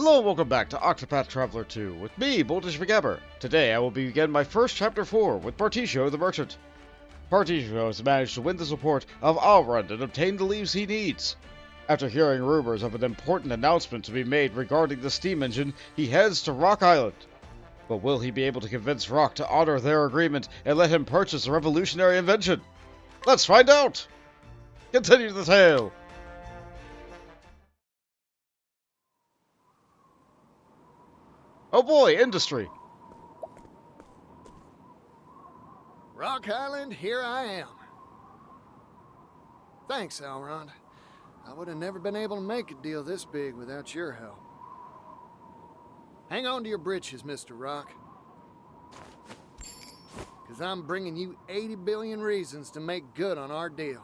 Hello and welcome back to Octopath Traveler 2 with me, McGammar. Today I will begin my first chapter 4 with Partitio the Merchant. Partitio has managed to win the support of Alrund and obtain the leaves he needs. After hearing rumors of an important announcement to be made regarding the steam engine, he heads to Rock Island. But will he be able to convince Rock to honor their agreement and let him purchase a revolutionary invention? Let's find out! Continue the tale! Oh boy, industry! Rock Island, here I am. Thanks, Elrond. I would have never been able to make a deal this big without your help. Hang on to your britches, Mr. Rock. Because I'm bringing you 80 billion reasons to make good on our deal.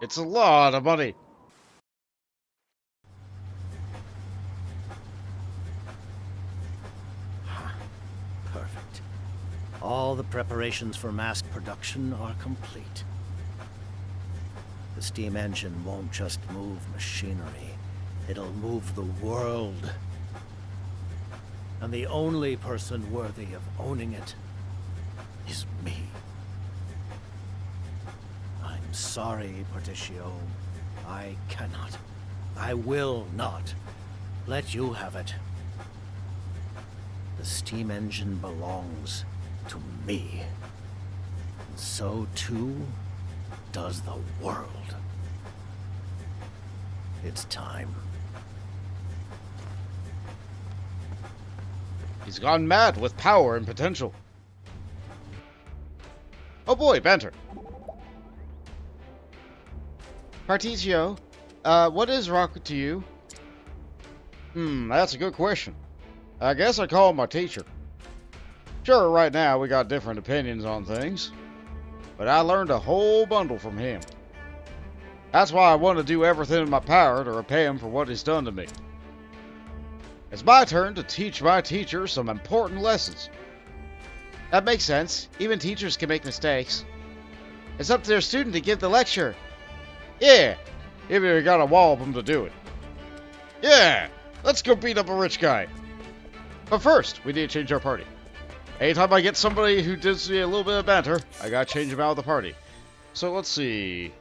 It's a lot of money. Perfect. All the preparations for mass production are complete. The steam engine won't just move machinery, it'll move the world. And the only person worthy of owning it is me. I'm sorry, Partitio. I cannot. I will not let you have it. The steam engine belongs to me. And so too does the world. It's time. He's gone mad with power and potential. Oh boy, Banter. Partitio, what is Roque to you? That's a good question. I guess I call him my teacher. Sure, right now we got different opinions on things, but I learned a whole bundle from him. That's why I want to do everything in my power to repay him for what he's done to me. It's my turn to teach my teacher some important lessons. That makes sense. Even teachers can make mistakes. It's up to their student to give the lecture. Yeah, if you gotta wallop them to do it. Yeah, let's go beat up a rich guy. But first, we need to change our party. Anytime I get somebody who gives me a little bit of banter, I gotta change them out of the party. So let's see.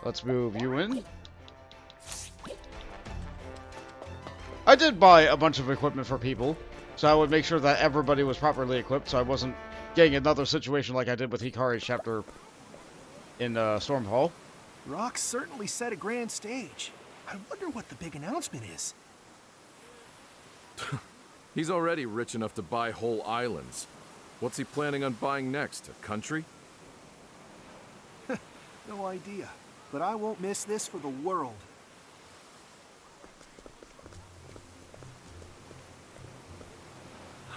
Let's move you in. I did buy a bunch of equipment for people, so I would make sure that everybody was properly equipped, so I wasn't getting another situation like I did with Hikari's chapter in Stormhall. Rock certainly set a grand stage. I wonder what the big announcement is. He's already rich enough to buy whole islands. What's he planning on buying next? A country? No idea, but I won't miss this for the world.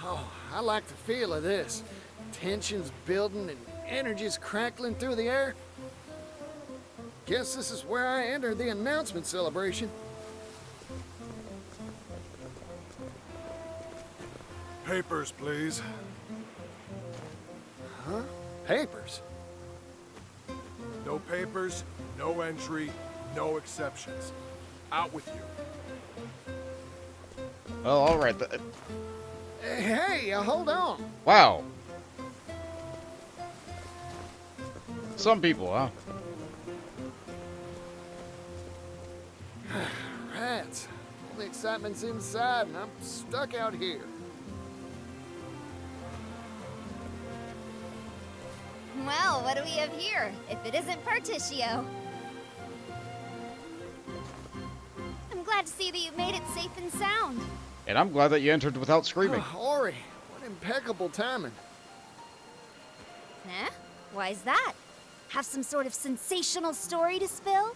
Oh, I like the feel of this. Tension's building and energy's crackling through the air. Guess this is where I enter the announcement celebration. Papers, please. Huh? Papers? No papers, no entry, no exceptions. Out with you. Oh, alright. Hey, hold on. Wow. Some people, huh? Rats. All the excitement's inside and I'm stuck out here. Well, what do we have here, if it isn't Partitio? I'm glad to see that you made it safe and sound. And I'm glad that you entered without screaming. Ori, what impeccable timing. Huh? Why's that? Have some sort of sensational story to spill?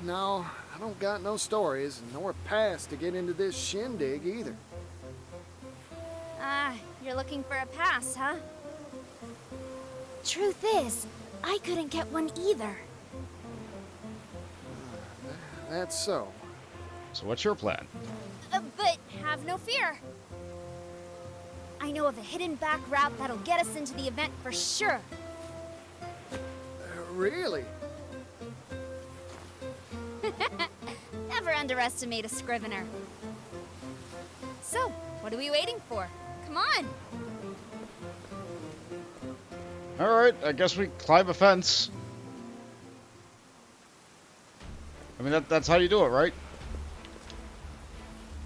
No, I don't got no stories, nor pass to get into this shindig either. Ah, you're looking for a pass, huh? Truth is, I couldn't get one either. That's so. So what's your plan? But have no fear. I know of a hidden back route that'll get us into the event for sure. Really? Never underestimate a scrivener. So, what are we waiting for? Come on! Alright, I guess we climb a fence. I mean, that's how you do it, right?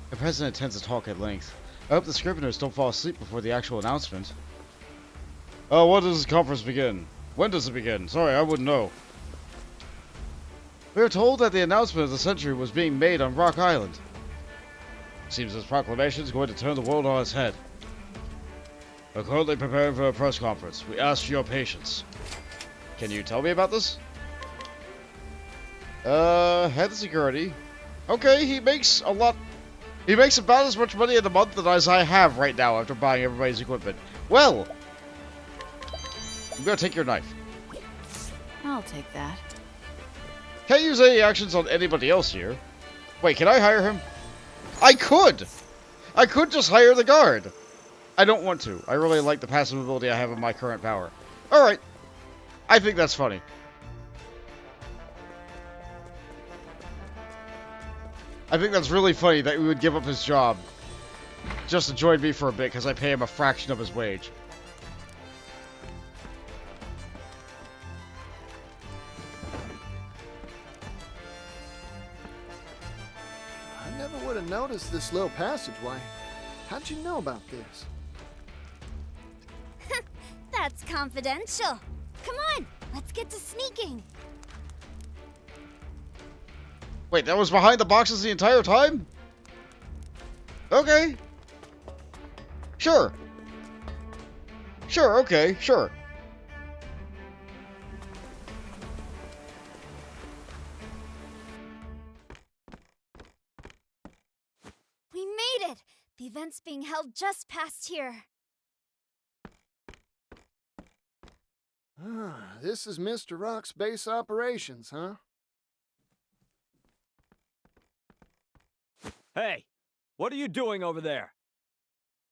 The president tends to talk at length. I hope the scriveners don't fall asleep before the actual announcement. Oh, when does the conference begin? When does it begin? Sorry, I wouldn't know. We were told that the announcement of the century was being made on Rock Island. Seems this proclamation is going to turn the world on its head. We're currently preparing for a press conference. We ask for your patience. Can you tell me about this? Head of security. Okay, he makes a lot. He makes about as much money in a month as I have right now after buying everybody's equipment. Well, I'm gonna take your knife. I'll take that. Can't use any actions on anybody else here. Wait, can I hire him? I could! I could just hire the guard. I don't want to. I really like the passive ability I have in my current power. Alright. I think that's funny. I think that's really funny that he would give up his job just to join me for a bit because I pay him a fraction of his wage. I never would have noticed this little passageway. How'd you know about this? That's confidential. Come on, let's get to sneaking. Wait, that was behind the boxes the entire time? Okay. Sure. Sure, okay, sure. We made it! The event's being held just past here. Ah, this is Mr. Rock's base operations, huh? Hey, what are you doing over there?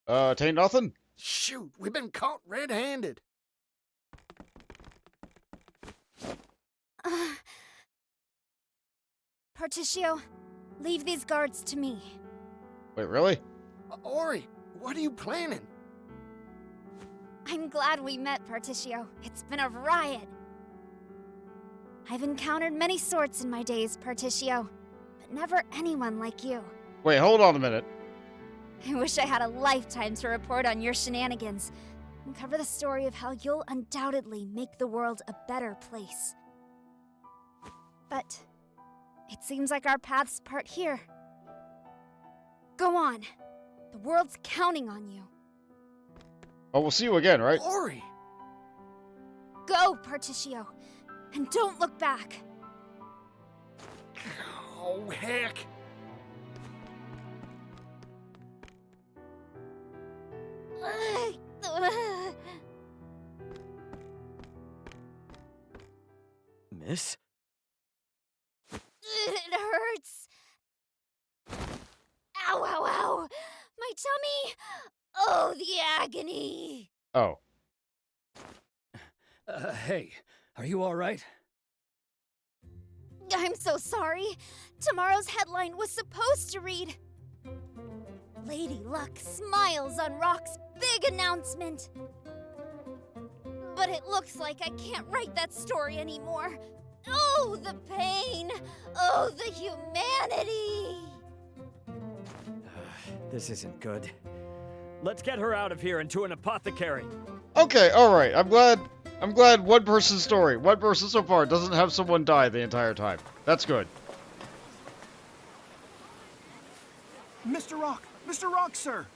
Tain't nothing? Shoot, we've been caught red-handed. Partitio, leave these guards to me. Wait, really? Ori, what are you planning? I'm glad we met, Partitio. It's been a riot. I've encountered many sorts in my days, Partitio, but never anyone like you. Wait, hold on a minute. I wish I had a lifetime to report on your shenanigans and cover the story of how you'll undoubtedly make the world a better place. But it seems like our paths part here. Go on. The world's counting on you. Oh, we'll see you again, right? Ori! Go, Partitio, and don't look back. Oh, heck. Miss? It hurts. Ow, ow, ow. My tummy. Oh, the agony. Oh. Hey, are you all right? I'm so sorry. Tomorrow's headline was supposed to read, Lady Luck smiles on Rock's big announcement. But it looks like I can't write that story anymore. Oh, the pain. Oh, the humanity. This isn't good. Let's get her out of here and to an apothecary. Okay, alright. I'm glad one person's story, one person so far doesn't have someone die the entire time. That's good. Mr. Rock, sir.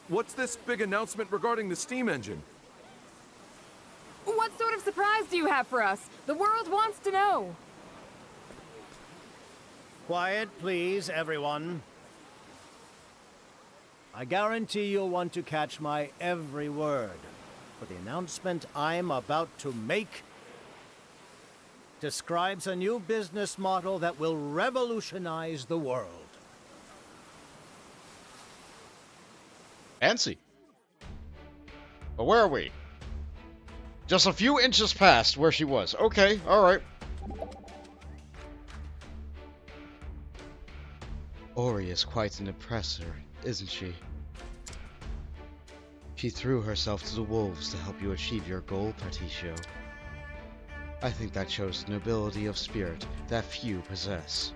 What's this big announcement regarding the steam engine? What sort of surprise do you have for us? The world wants to know. Quiet, please, everyone. I guarantee you'll want to catch my every word, for the announcement I'm about to make describes a new business model that will revolutionize the world. Fancy. But where are we? Just a few inches past where she was. Okay, alright. Ori is quite an oppressor, isn't she? She threw herself to the wolves to help you achieve your goal, Partitio. I think that shows the nobility of spirit that few possess.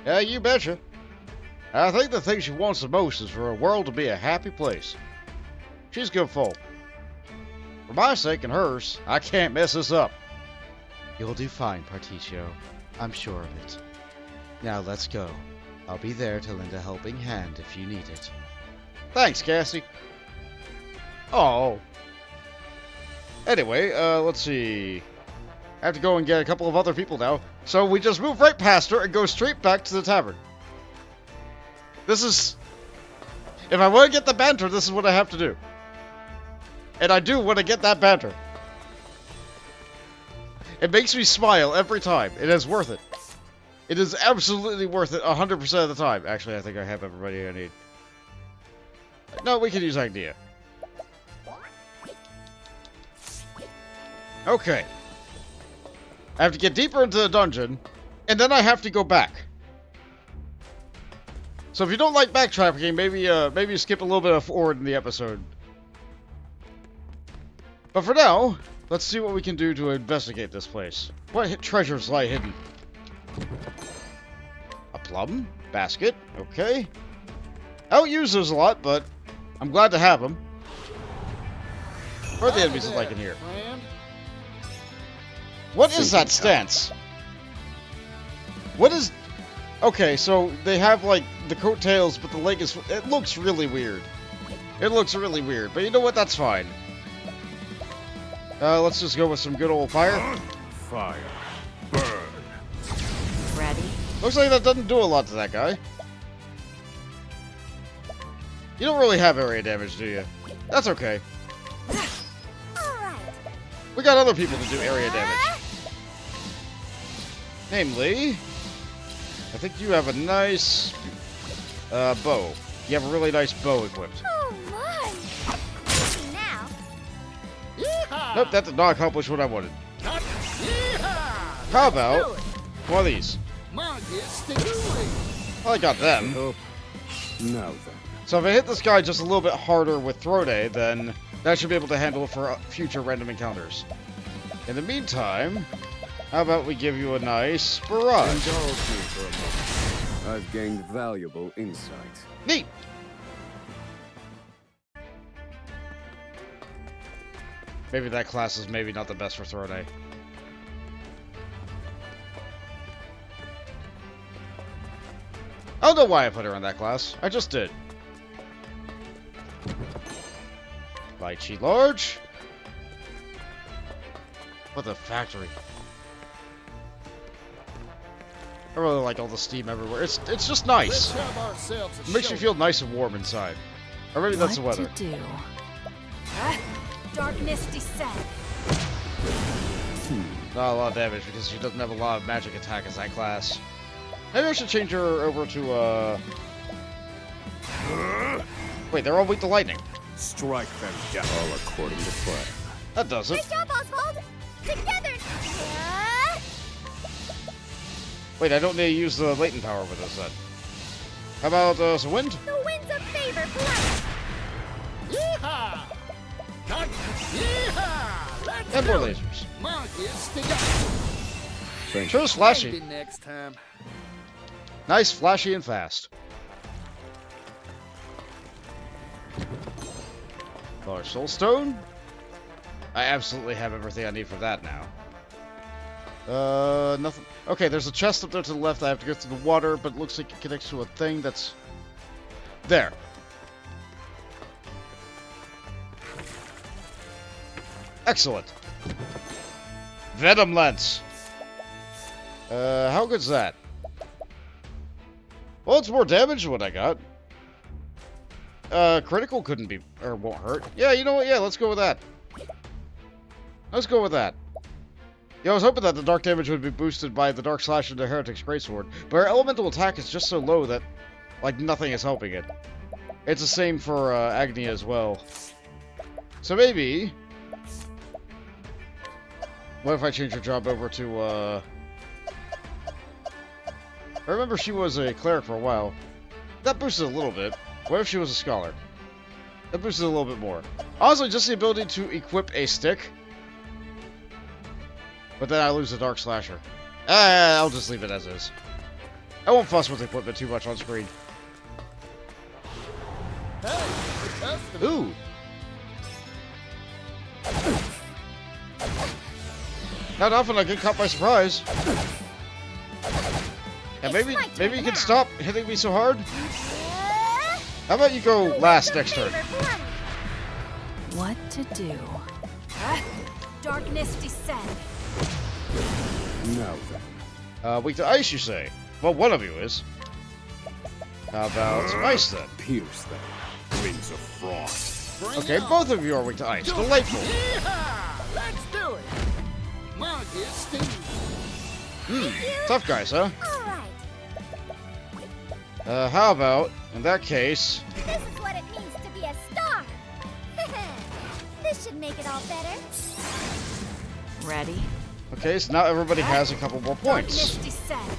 Yeah, you betcha. I think the thing she wants the most is for her world to be a happy place. She's good folk. For my sake and hers, I can't mess this up. You'll do fine, Partitio. I'm sure of it. Now let's go. I'll be there to lend a helping hand if you need it. Thanks, Cassie. Oh. Anyway, let's see. I have to go and get a couple of other people now. So we just move right past her and go straight back to the tavern. This is... If I want to get the banter, this is what I have to do. And I do want to get that banter. It makes me smile every time. It is worth it. It is absolutely worth it 100% of the time. Actually, I think I have everybody I need. No, we can use Agnea. Okay. I have to get deeper into the dungeon, and then I have to go back. So if you don't like backtracking, maybe skip a little bit forward in the episode. But for now, let's see what we can do to investigate this place. What treasures lie hidden? A plum? Basket? Okay. I don't use those a lot, but I'm glad to have them. What are the enemies like in here? What is that stance? What is... Okay, so they have, like, the coattails, but the leg is... It looks really weird. It looks really weird, but you know what? That's fine. Let's just go with some good old fire. Fire. Burn. Ready? Looks like that doesn't do a lot to that guy. You don't really have area damage, do you? That's okay. We got other people to do area damage. Namely... I think you have a nice... bow. You have a really nice bow equipped. Oh my! Now. Nope, that did not accomplish what I wanted. How about one of these? Well, I got them. Now then. So if I hit this guy just a little bit harder with Throw Day, then that should be able to handle it for future random encounters. In the meantime, how about we give you a nice barrage? Indulge me for a moment. I've gained valuable insight. Neat! Maybe that class is maybe not the best for Throw Day. I don't know why I put her in that class. I just did. Lychee large. What the factory? I really like all the steam everywhere. It's just nice. It makes you feel nice and warm inside. Or maybe that's the weather. What to do? Darkness descend. Not a lot of damage because she doesn't have a lot of magic attack as that class. Maybe I should change her over to Wait, they're all weak to lightning. Strike them down. All according to plan. That does it. Good job, Oswald. Together. Wait, I don't need to use the latent power with this then. How about some wind? The winds of favor blow. Yeehaw! Yeehaw! Let's And more do it. lasers. Monkeys, stick up. Sure is flashy. Maybe next time. Nice, flashy, and fast. Large soul stone. I absolutely have everything I need for that now. Nothing. Okay, there's a chest up there to the left. I have to go through the water, but it looks like it connects to a thing that's... There. Excellent. Venom lance. How good's that? Well, it's more damage than what I got. Critical couldn't be, or won't hurt. Yeah, you know what? Yeah, let's go with that. Let's go with that. Yeah, I was hoping that the dark damage would be boosted by the Dark Slash and the Heretic's Greatsword, but our elemental attack is just so low that, like, nothing is helping it. It's the same for, Agnea as well. So maybe... What if I change your job over to, I remember she was a cleric for a while. That boosted a little bit. What if she was a scholar? That boosted a little bit more. Honestly, just the ability to equip a stick. But then I lose the Dark Slasher. I'll just leave it as is. I won't fuss with equipment too much on screen. Ooh! Not often I get caught by surprise. And maybe you can stop hitting me so hard. How about you go last next turn? What to do? Darkness descend. Now then. Weak to ice, you say? Well, one of you is. How about some ice then? Pierce them. Winds of frost. Okay, both of you are weak to ice. Delightful. Yeehaw! Let's do it. Marcus, Steve. Tough guys, huh? All right. How about, in that case... This is what it means to be a star. This should make it all better. Ready? Okay, so now everybody has a couple more Darkness points. descend.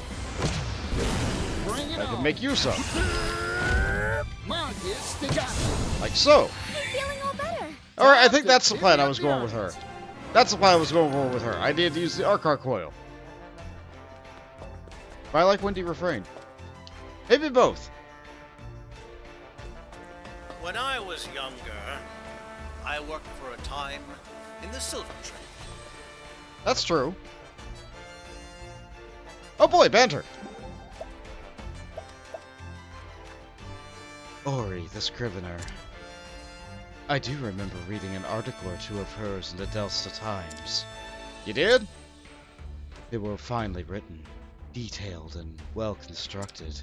Bring it I can on. make use of. Marcus, stick out. Like so. I'm feeling all better. Alright, I think that's the plan I was going with her. That's the plan I was going for with her. I needed to use the Arcar Coil. But I like Windy Refrain. Maybe both. When I was younger, I worked for a time in the silver trade. That's true. Oh boy, Banter! Ori, the Scrivener. I do remember reading an article or two of hers in the Delsta Times. You did? They were finely written, detailed, and well constructed.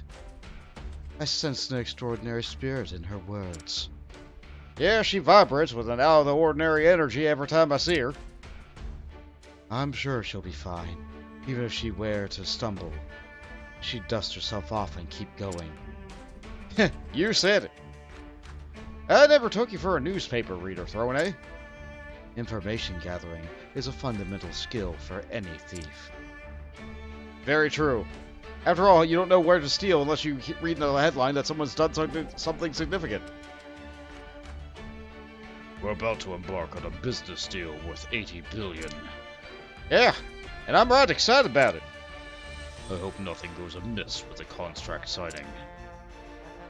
I sensed an extraordinary spirit in her words. Yeah, she vibrates with an out-of-the-ordinary energy every time I see her. I'm sure she'll be fine, even if she were to stumble. She'd dust herself off and keep going. You said it. I never took you for a newspaper reader, Throne, eh? Information gathering is a fundamental skill for any thief. Very true. After all, you don't know where to steal unless you read in the headline that someone's done something significant. We're about to embark on a business deal worth 80 billion. Yeah, and I'm right excited about it. I hope nothing goes amiss with the contract signing.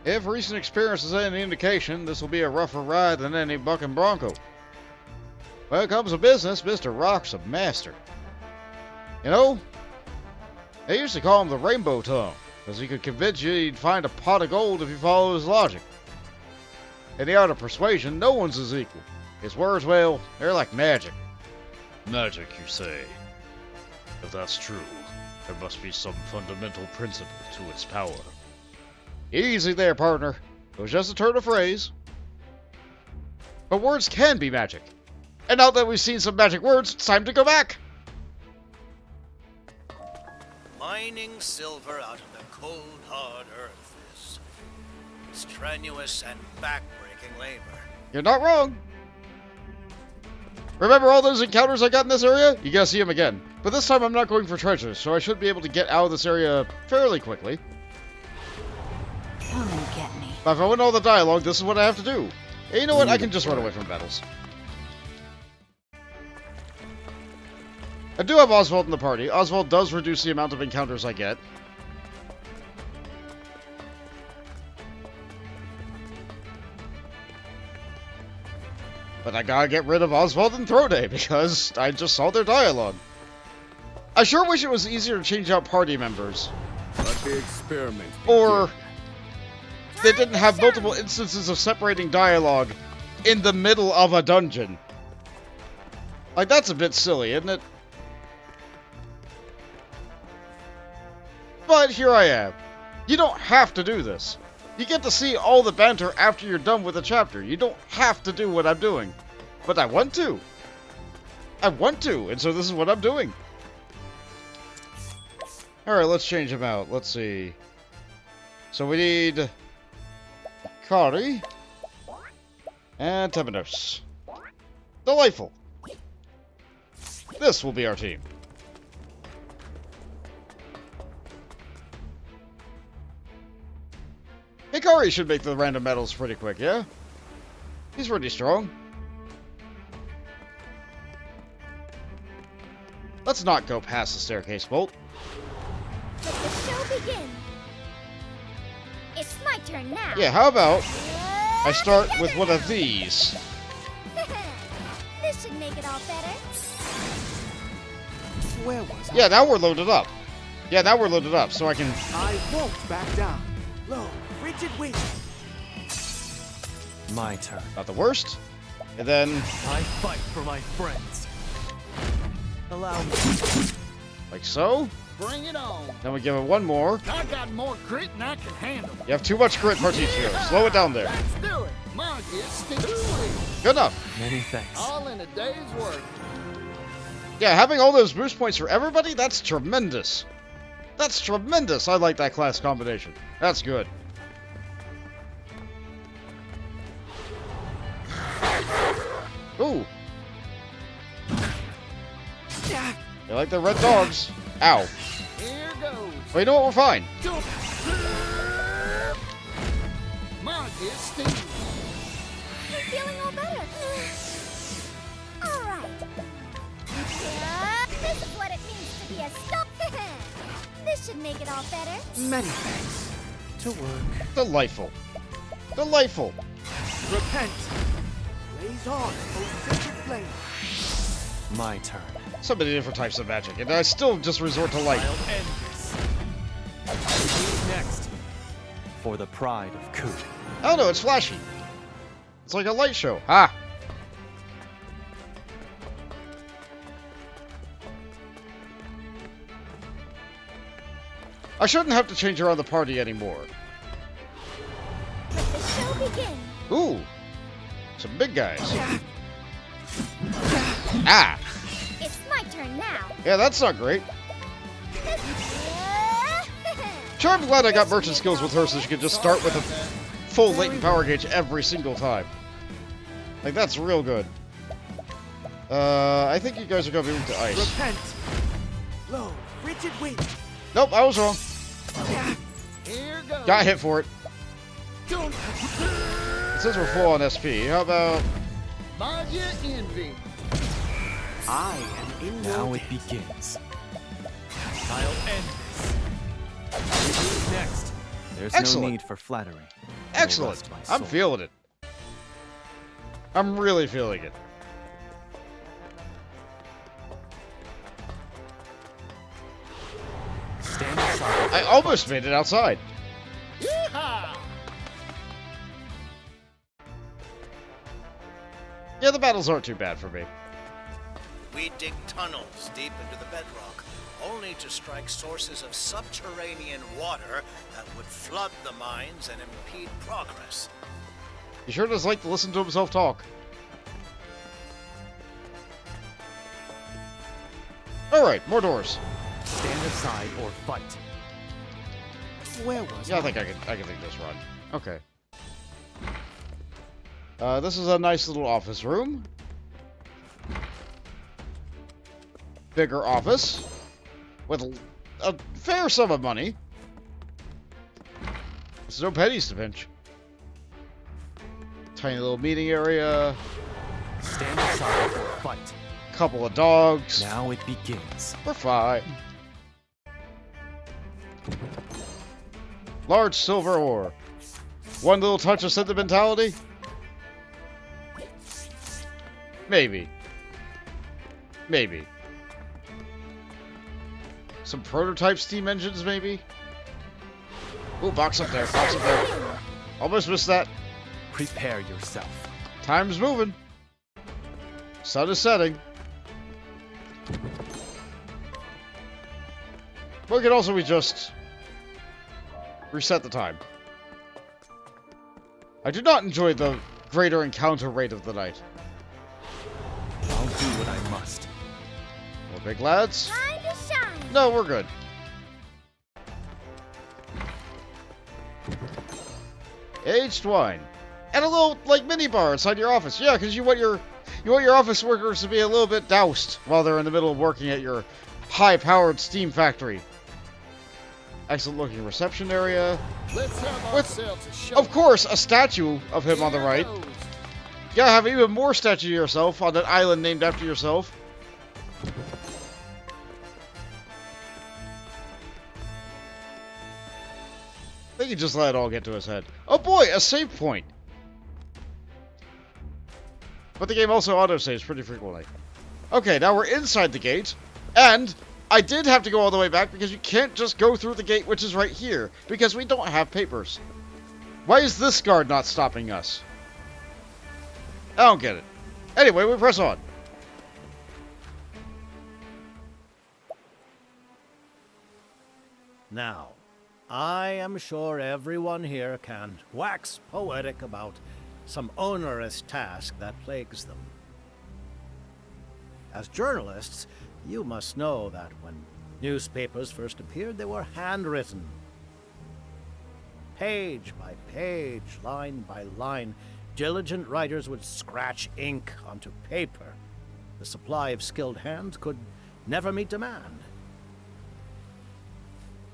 If recent experience is any indication, this will be a rougher ride than any bucking bronco. When it comes to business, Mr. Rock's a master. You know, they used to call him the Rainbow Tongue, because he could convince you he'd find a pot of gold if you follow his logic. In the art of persuasion, no one's his equal. His words, well, they're like magic. Magic, you say? If that's true, there must be some fundamental principle to its power. Easy there, partner. It was just a turn of phrase. But words can be magic. And now that we've seen some magic words, it's time to go back. Mining silver out of the cold, hard earth is strenuous and back-breaking labor. You're not wrong. Remember all those encounters I got in this area? You gotta see them again. But this time I'm not going for treasure, so I should be able to get out of this area fairly quickly. Come and get me. But if I win all the dialogue, this is what I have to do. And you know what? I can just run away from battles. I do have Oswald in the party. Oswald does reduce the amount of encounters I get. But I gotta get rid of Oswald and Throde because I just saw their dialogue. I sure wish it was easier to change out party members. Let the experiment Or begin. they didn't have multiple instances of separating dialogue in the middle of a dungeon. Like, that's a bit silly, isn't it? But here I am. You don't have to do this. You get to see all the banter after you're done with a chapter. You don't have to do what I'm doing. But I want to. I want to, and so this is what I'm doing. Alright, let's change them out. Let's see. So we need Hikari and Temenos. Delightful. This will be our team. Hikari should make the random medals pretty quick, yeah? He's pretty strong. Let's not go past the staircase bolt. Let the show begin. It's my turn now. Yeah, how about I start with one of these? This should make it all better. Where was I? Yeah, now we're loaded up. Yeah, now we're loaded up, so I can... I won't back down. Low, rigid weight. My turn. Not the worst. And then... I fight for my friends. Allow me. like so. Bring it on. Then we give it one more. I got more grit than I can handle. You have too much grit, Partitio. Slow it down there. Let's do it. My gets stinky. Good enough. Many thanks. All in a day's work. Yeah, having all those boost points for everybody, that's tremendous. That's tremendous. I like that class combination. That's good. Ooh. You like the red dogs. Ow. Here goes. Well, you know what? We're fine. My gets stinky. I'm feeling all better. All right. This is what it means to be a star. This should make it all better. Many thanks. To work. Delightful. Delightful. Repent. Blaze on, O sacred flame. My turn. So many different types of magic, and I still just resort to light. I'll end this. Who's next? For the pride of Ku. I don't know, it's flashy. It's like a light show. Ha! I shouldn't have to change around the party anymore. Let the show begin. Ooh! Some big guys. Ah! It's my turn now. Yeah, that's not great. Sure, I'm glad I got merchant skills with her so she could just start with a full latent power gauge every single time. Like, that's real good. I think you guys are gonna be weak to ice. Repent. Low, rigid weight. Nope, I was wrong. Here goes. Got hit for it. Don't. Since we're full on SP, how about... Magia envy. I am in Now your it begins. I'll end this. Who's next? There's Excellent. no need for flattery. Excellent. Rest my I'm soul. feeling it. I'm really feeling it. Stand aside. I almost made it outside. Yeehaw! Yeah, the battles aren't too bad for me. We dig tunnels deep into the bedrock, only to strike sources of subterranean water that would flood the mines and impede progress. He sure does like to listen to himself talk. Alright, more doors. Stand aside or fight. Where was Yeah, I think I can take this run. Okay. This is a nice little office room. Bigger office. With a fair sum of money. There's no pennies to pinch. Tiny little meeting area. Stand aside or fight. Couple of dogs. Now it begins. We're fine. Large silver ore. One little touch of sentimentality? Maybe. Maybe. Some prototype steam engines, maybe? Ooh, box up there, box up there. Almost missed that. Prepare yourself. Time's moving. Sun is setting. Well, it could also be just reset the time. I do not enjoy the greater encounter rate of the night. I'll do what I must. More big lads? Time to shine. No, we're good. Aged wine. And a little, like, mini bar inside your office. Yeah, because you want your office workers to be a little bit doused while they're in the middle of working at your high-powered steam factory. Excellent looking reception area. Let's have With, ourselves a show. of course, a statue of him on the right. Here goes. You gotta have even more statue of yourself on that island named after yourself. I think he just let it all get to his head. Oh boy, a save point! But the game also autosaves pretty frequently. Okay, now we're inside the gate, and I did have to go all the way back because you can't just go through the gate, which is right here, because we don't have papers. Why is this guard not stopping us? I don't get it. Anyway, we press on. Now, I am sure everyone here can wax poetic about some onerous task that plagues them. As journalists, you must know that when newspapers first appeared, they were handwritten. Page by page, line by line, diligent writers would scratch ink onto paper. The supply of skilled hands could never meet demand.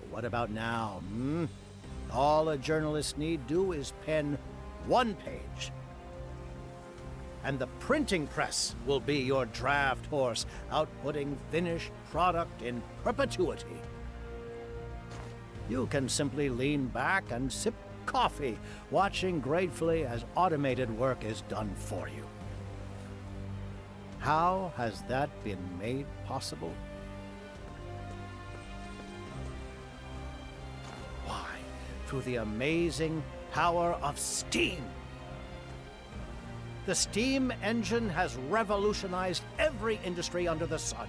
But what about now, All a journalist need do is pen one page. And the printing press will be your draft horse, outputting finished product in perpetuity. You can simply lean back and sip coffee, watching gratefully as automated work is done for you. How has that been made possible? Why, through the amazing power of steam. The steam engine has revolutionized every industry under the sun.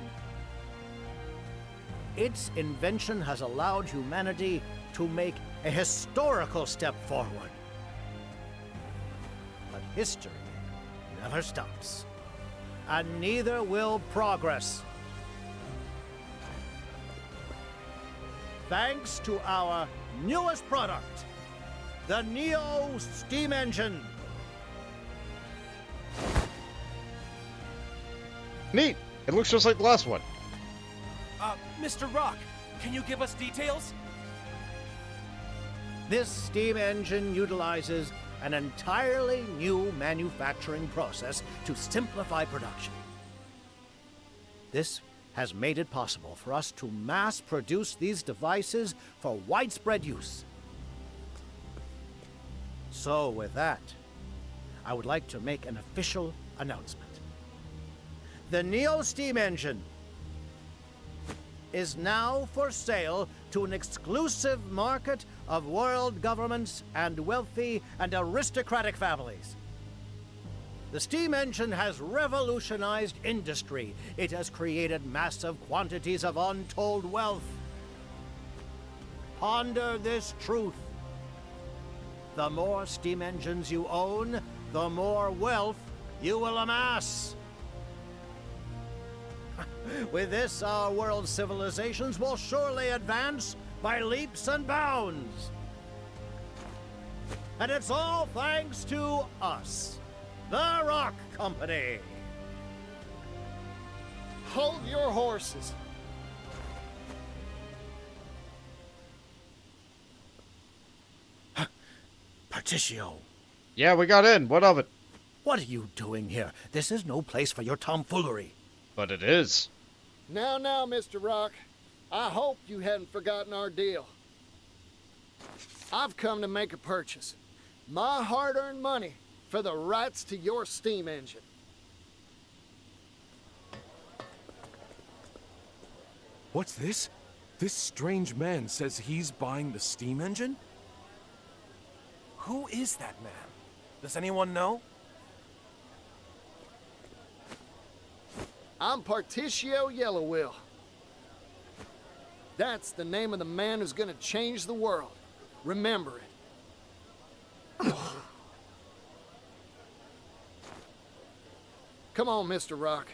Its invention has allowed humanity to make a historical step forward. But history never stops, and neither will progress. Thanks to our newest product, the Neo steam engine. Neat. It looks just like the last one. Mr. Rock, can you give us details? This steam engine utilizes an entirely new manufacturing process to simplify production. This has made it possible for us to mass produce these devices for widespread use. So with that, I would like to make an official announcement. The Neo steam engine is now for sale to an exclusive market of world governments and wealthy and aristocratic families. The steam engine has revolutionized industry. It has created massive quantities of untold wealth. Ponder this truth. The more steam engines you own, the more wealth you will amass. With this, our world's civilizations will surely advance by leaps and bounds. And it's all thanks to us, the Rock Company. Hold your horses. Partitio. Yeah, we got in. What of it? What are you doing here? This is no place for your tomfoolery. But it is. Now, Mr. Rock. I hope you hadn't forgotten our deal. I've come to make a purchase. My hard-earned money for the rights to your steam engine. What's this? This strange man says he's buying the steam engine? Who is that man? Does anyone know? I'm Partitio Yellowwill. That's the name of the man who's gonna change the world. Remember it. Come on, Mr. Rock.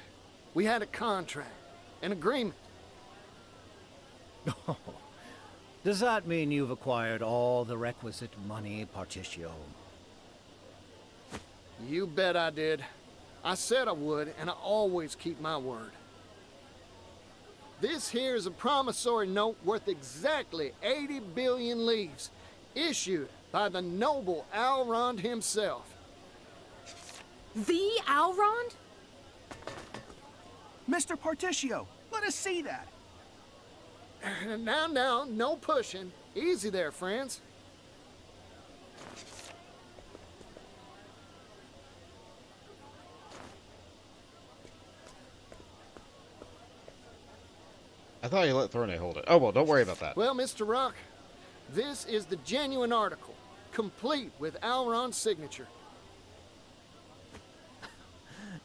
We had a contract, an agreement. Does that mean you've acquired all the requisite money, Partitio? You bet I did. I said I would, and I always keep my word. This here is a promissory note worth exactly 80 billion leaves, issued by the noble Alrond himself. The Alrond? Mr. Partitio, let us see that. Now, no pushing. Easy there, friends. I thought you let Thorne hold it. Oh, well, don't worry about that. Well, Mr. Rock, this is the genuine article, complete with Alron's signature.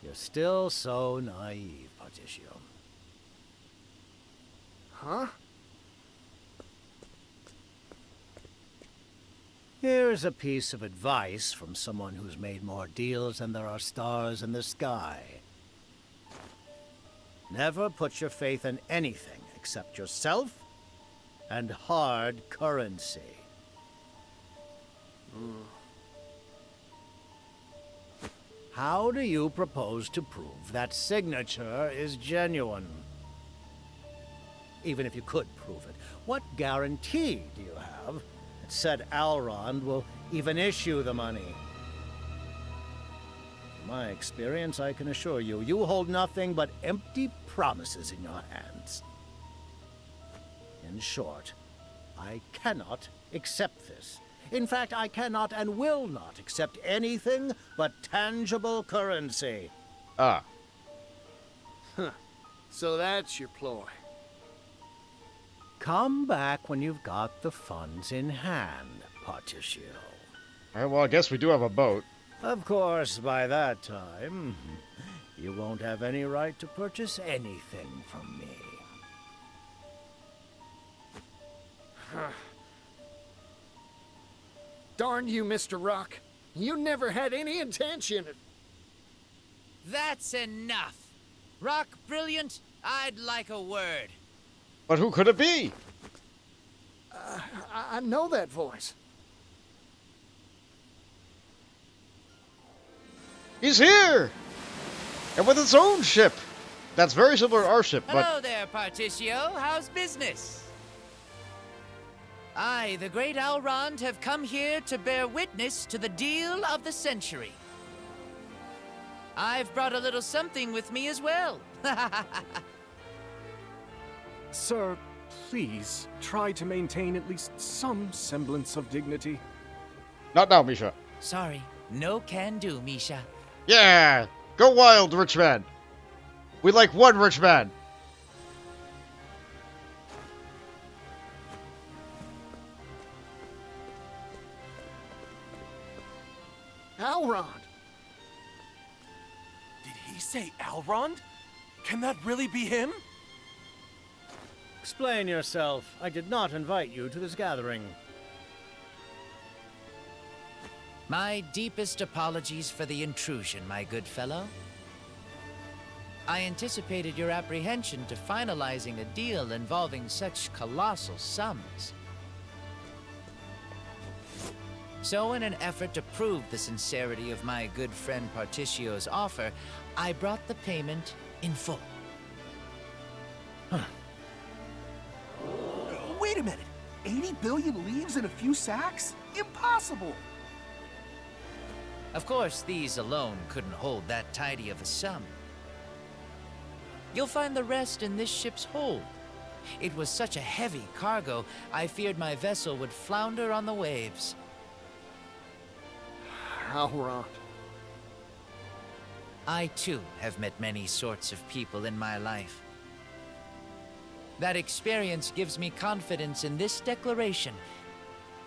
You're still so naive, Partitio. Huh? Here's a piece of advice from someone who's made more deals than there are stars in the sky. Never put your faith in anything except yourself and hard currency. How do you propose to prove that signature is genuine? Even if you could prove it, what guarantee do you have that said Alrond will even issue the money? In my experience, I can assure you, you hold nothing but empty promises in your hands. In short, I cannot accept this. In fact, I cannot and will not accept anything but tangible currency. Ah. Huh. So that's your ploy. Come back when you've got the funds in hand, Partitio. All right, well, I guess we do have a boat. Of course, by that time, you won't have any right to purchase anything from me. Darn you, Mr. Rock. You never had any intention of... That's enough. Rock Brilliant, I'd like a word. But who could it be? I know that voice. He's here! And with its own ship. That's very similar to our ship, but... Hello there, Partitio. How's business? I, the great Alrond, have come here to bear witness to the deal of the century. I've brought a little something with me as well. Sir, please try to maintain at least some semblance of dignity. Not now, Misha. Sorry, no can do, Misha. Yeah! Go wild, rich man! We like one rich man! Alrond! Did he say Alrond? Can that really be him? Explain yourself. I did not invite you to this gathering. My deepest apologies for the intrusion, my good fellow. I anticipated your apprehension to finalizing a deal involving such colossal sums. So in an effort to prove the sincerity of my good friend Partitio's offer, I brought the payment in full. Wait a minute. 80 billion leaves in a few sacks? Impossible! Of course, these alone couldn't hold that tidy of a sum. You'll find the rest in this ship's hold. It was such a heavy cargo, I feared my vessel would flounder on the waves. Alrond. I, too, have met many sorts of people in my life. That experience gives me confidence in this declaration.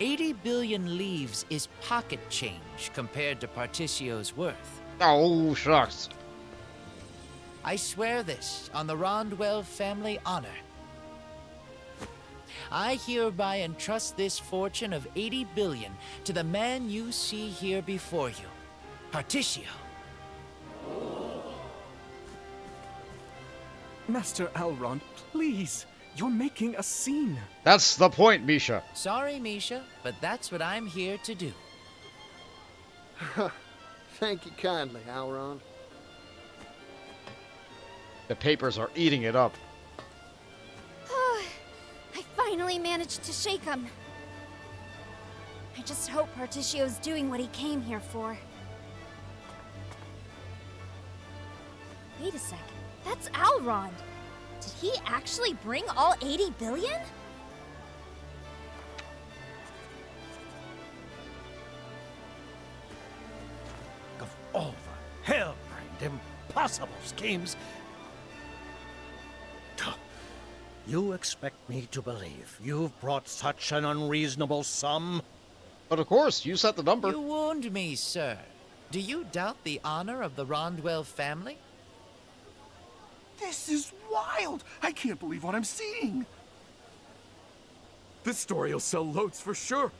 80 billion leaves is pocket change compared to Partitio's worth. Oh, shucks. I swear this on the Rondwell family honor. I hereby entrust this fortune of 80 billion to the man you see here before you, Partitio. Master Alrond, please. You're making a scene. That's the point, Misha. Sorry, Misha, but that's what I'm here to do. Thank you kindly, Alrond. The papers are eating it up. finally managed to shake him. I just hope Partitio's doing what he came here for. Wait a second. That's Alrond. Did he actually bring all 80 billion? Of all the hell-brained, impossible schemes, you expect me to believe you've brought such an unreasonable sum? But of course, you set the number. You warned me, sir. Do you doubt the honor of the Rondwell family? This is wild! I can't believe what I'm seeing! This story will sell loads for sure.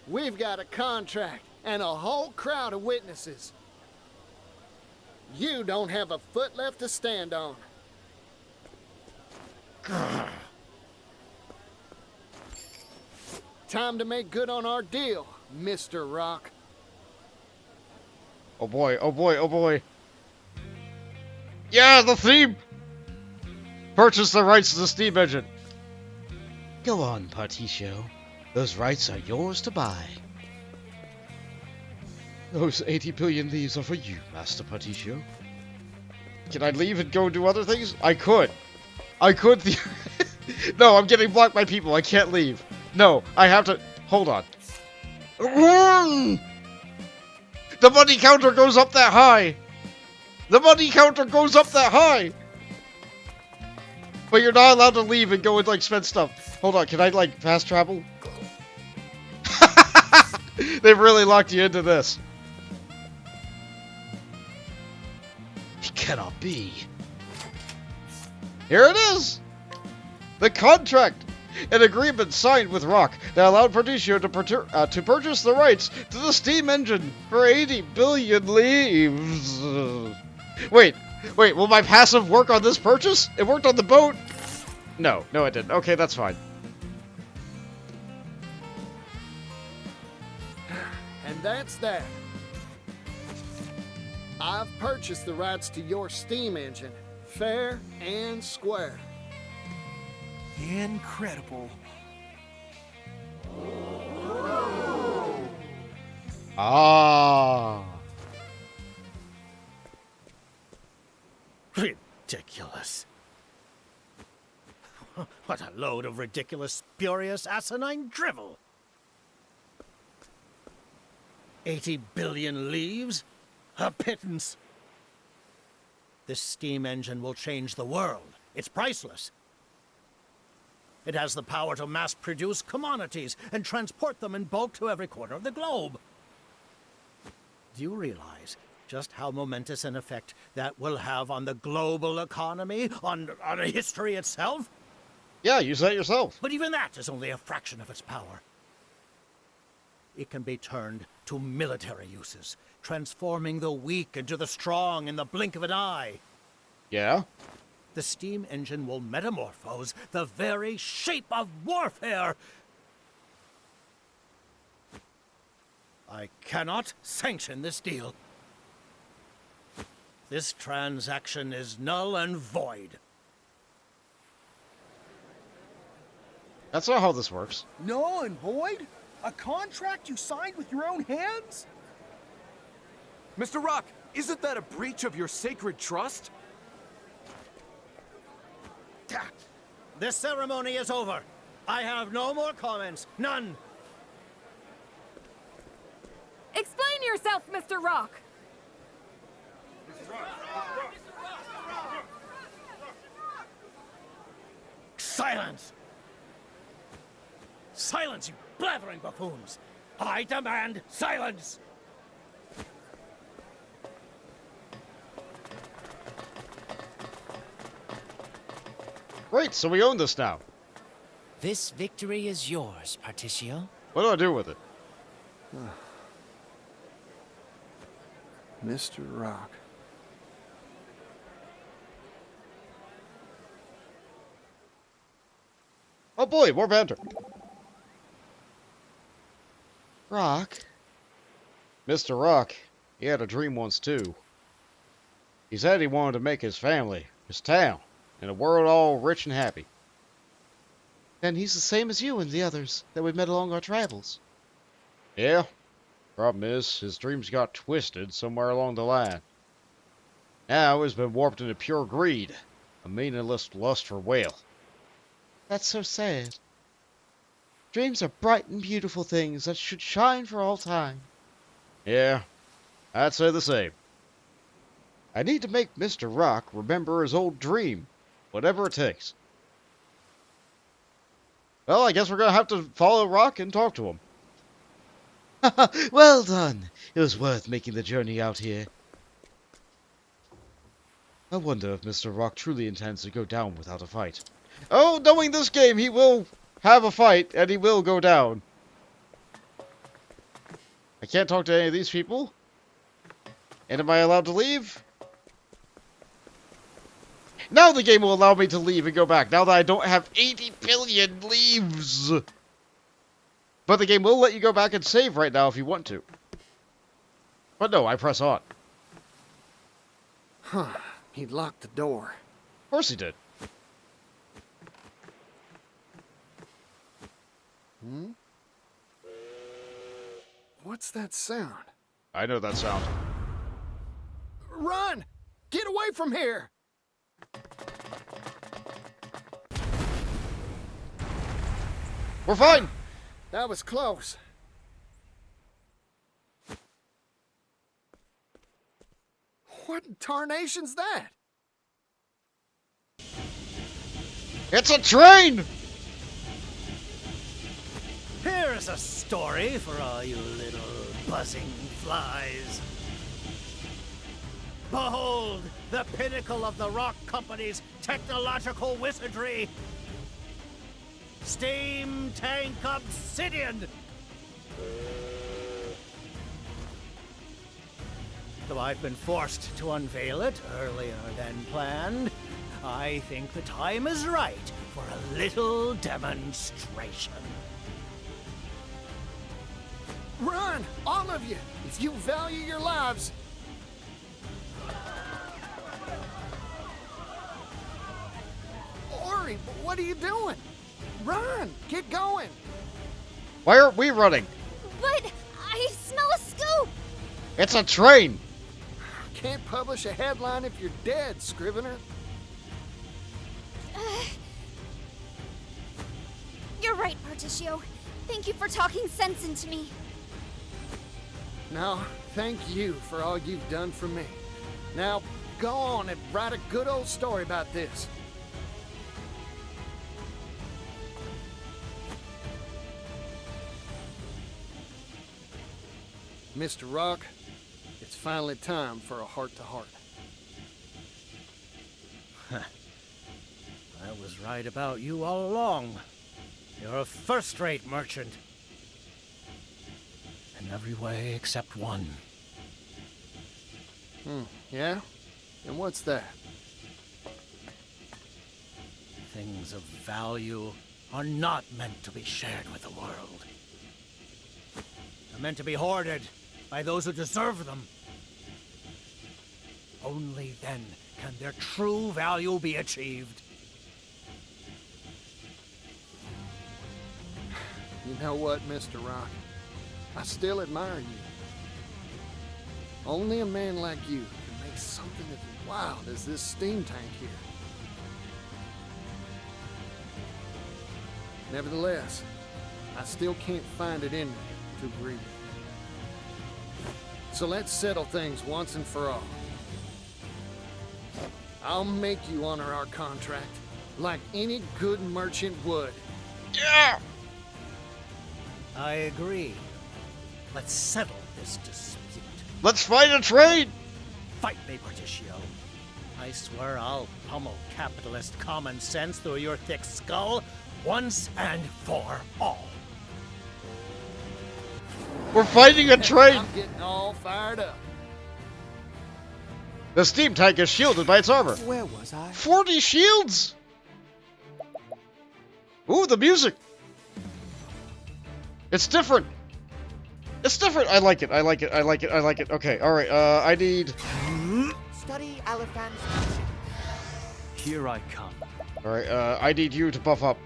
We've got a contract and a whole crowd of witnesses. You don't have a foot left to stand on. Time to make good on our deal, Mr. Rock. Oh boy, oh boy, oh boy. Yeah, the theme! Purchase the rights to the steam engine. Go on, Partitio. Those rights are yours to buy. Those 80 billion leaves are for you, Master Partitio. Can I leave and go do other things? I could. No, I'm getting blocked by people. I can't leave. No, I have to... Hold on. The money counter goes up that high! The money counter goes up that high! But you're not allowed to leave and go and, like, spend stuff. Hold on, can I, like, fast travel? They've really locked you into this. It cannot be. Here it is! The contract! An agreement signed with Rock that allowed Partitio to purchase the rights to the steam engine for 80 billion leaves. Wait, will my passive work on this purchase? It worked on the boat? No, it didn't. Okay, that's fine. And that's that. I've purchased the rights to your steam engine, fair and square. Incredible. Ah. Ridiculous. What a load of ridiculous, spurious, asinine drivel. 80 billion leaves? A pittance. This steam engine will change the world. It's priceless. It has the power to mass-produce commodities and transport them in bulk to every corner of the globe. Do you realize just how momentous an effect that will have on the global economy, on history itself? Yeah, you said it yourself. But even that is only a fraction of its power. It can be turned to military uses, transforming the weak into the strong in the blink of an eye. Yeah? The steam engine will metamorphose the very shape of warfare. I cannot sanction this deal. This transaction is null and void. That's not how this works. Null and void? A contract you signed with your own hands? Mr. Rock, isn't that a breach of your sacred trust? This ceremony is over. I have no more comments. None. Explain yourself, Mr. Rock. Silence! Silence, you blathering buffoons! I demand silence! Great, so we own this now. This victory is yours, Partitio. What do I do with it? Mr. Rock. Oh boy, more banter. Rock. Mr. Rock, he had a dream once too. He said he wanted to make his family, his town, in a world all rich and happy. Then he's the same as you and the others that we met along our travels. Yeah. Problem is, his dreams got twisted somewhere along the line. Now he's been warped into pure greed, a meaningless lust for wealth. That's so sad. Dreams are bright and beautiful things that should shine for all time. Yeah, I'd say the same. I need to make Mr. Rock remember his old dream, whatever it takes. Well, I guess we're gonna have to follow Rock and talk to him. Well done. It was worth making the journey out here. I wonder if Mr. Rock truly intends to go down without a fight. Oh, knowing this game, he will have a fight, and he will go down. I can't talk to any of these people. And am I allowed to leave? Now the game will allow me to leave and go back, now that I don't have 80 billion leaves. But the game will let you go back and save right now if you want to. But no, I press on. Huh. He locked the door. Of course he did. Hmm? What's that sound? I know that sound. Run! Get away from here! We're fine! That was close. What in tarnation's that? It's a train! Here's a story for all you little buzzing flies. Behold, the pinnacle of the Rock Company's technological wizardry. Steam Tank Obsidian! Though I've been forced to unveil it earlier than planned, I think the time is right for a little demonstration. Run! All of you! If you value your lives! Ori, what are you doing? Run! Get going! Why aren't we running? But I smell a scoop! It's a train! Can't publish a headline if you're dead, Scrivener. You're right, Partitio. Thank you for talking sense into me. No, thank you for all you've done for me. Now, go on and write a good old story about this. Mr. Rock, it's finally time for a heart-to-heart. I was right about you all along. You're a first-rate merchant. In every way except one. Yeah? And what's that? Things of value are not meant to be shared with the world. They're meant to be hoarded by those who deserve them. Only then can their true value be achieved. You know what, Mr. Rock? I still admire you. Only a man like you can make something as wild as this steam tank here. Nevertheless, I still can't find it in me to agree with you. So let's settle things once and for all. I'll make you honor our contract like any good merchant would. Yeah! I agree. Let's settle this dispute. Let's fight a train! Fight me, Partitio. I swear I'll pummel capitalist common sense through your thick skull once and for all. We're fighting a train! I'm getting all fired up. The steam tank is shielded by its armor. Where was I? 40 shields! Ooh, the music! It's different! It's different! I like it, I like it, I like it, I like it. Okay, alright, I need... Study Aliphan's Here I come. All right, I need you to buff up.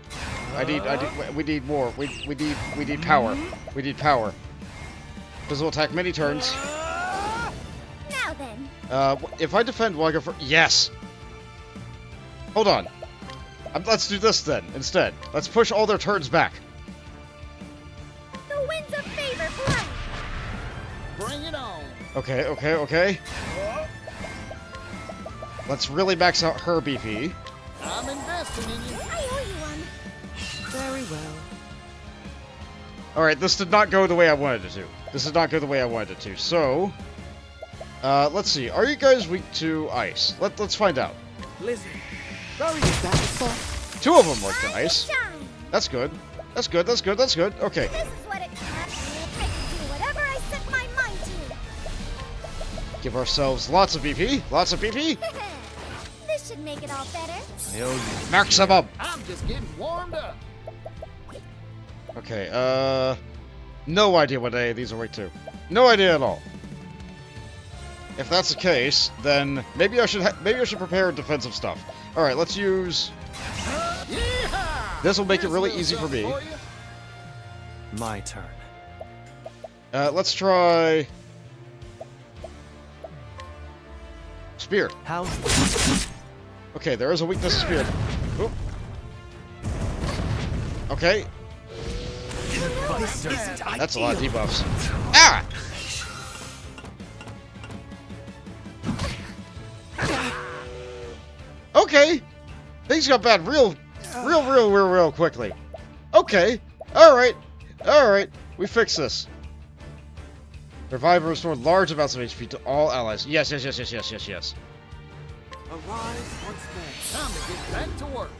We need more. We need power. We need power. This will attack many turns. Now then. If I defend while I go for... Yes! Hold on. Let's do this then, instead. Let's push all their turns back. The winds of favor fly. Bring it on. Okay. Let's really max out her BP. I'm investing in you. I owe you one. Very well. Alright, this did not go the way I wanted it to. This did not go the way I wanted it to. So, let's see. Are you guys weak to ice? Let's find out. Listen, Rory is back to spot. 2 of them work to ice. That's good. That's good. Okay. This is what it costs. I can do whatever I set my mind to. Give ourselves lots of BP. Lots of BP. This should make it all better. Maximum. I'm just getting warmed up. Okay, no idea what any of these are weak to. No idea at all. If that's the case, then maybe I should prepare defensive stuff. All right, let's use. This will make it really easy for me. My turn. Let's try spear. How's Okay, there is a weakness to spear. Oop. Okay. That's a lot of debuffs. Ah! Okay. Things got bad real quickly. Okay. Alright. We fixed this. Revive and restore large amounts of HP to all allies. Yes. Arise once more. Time to get back to work.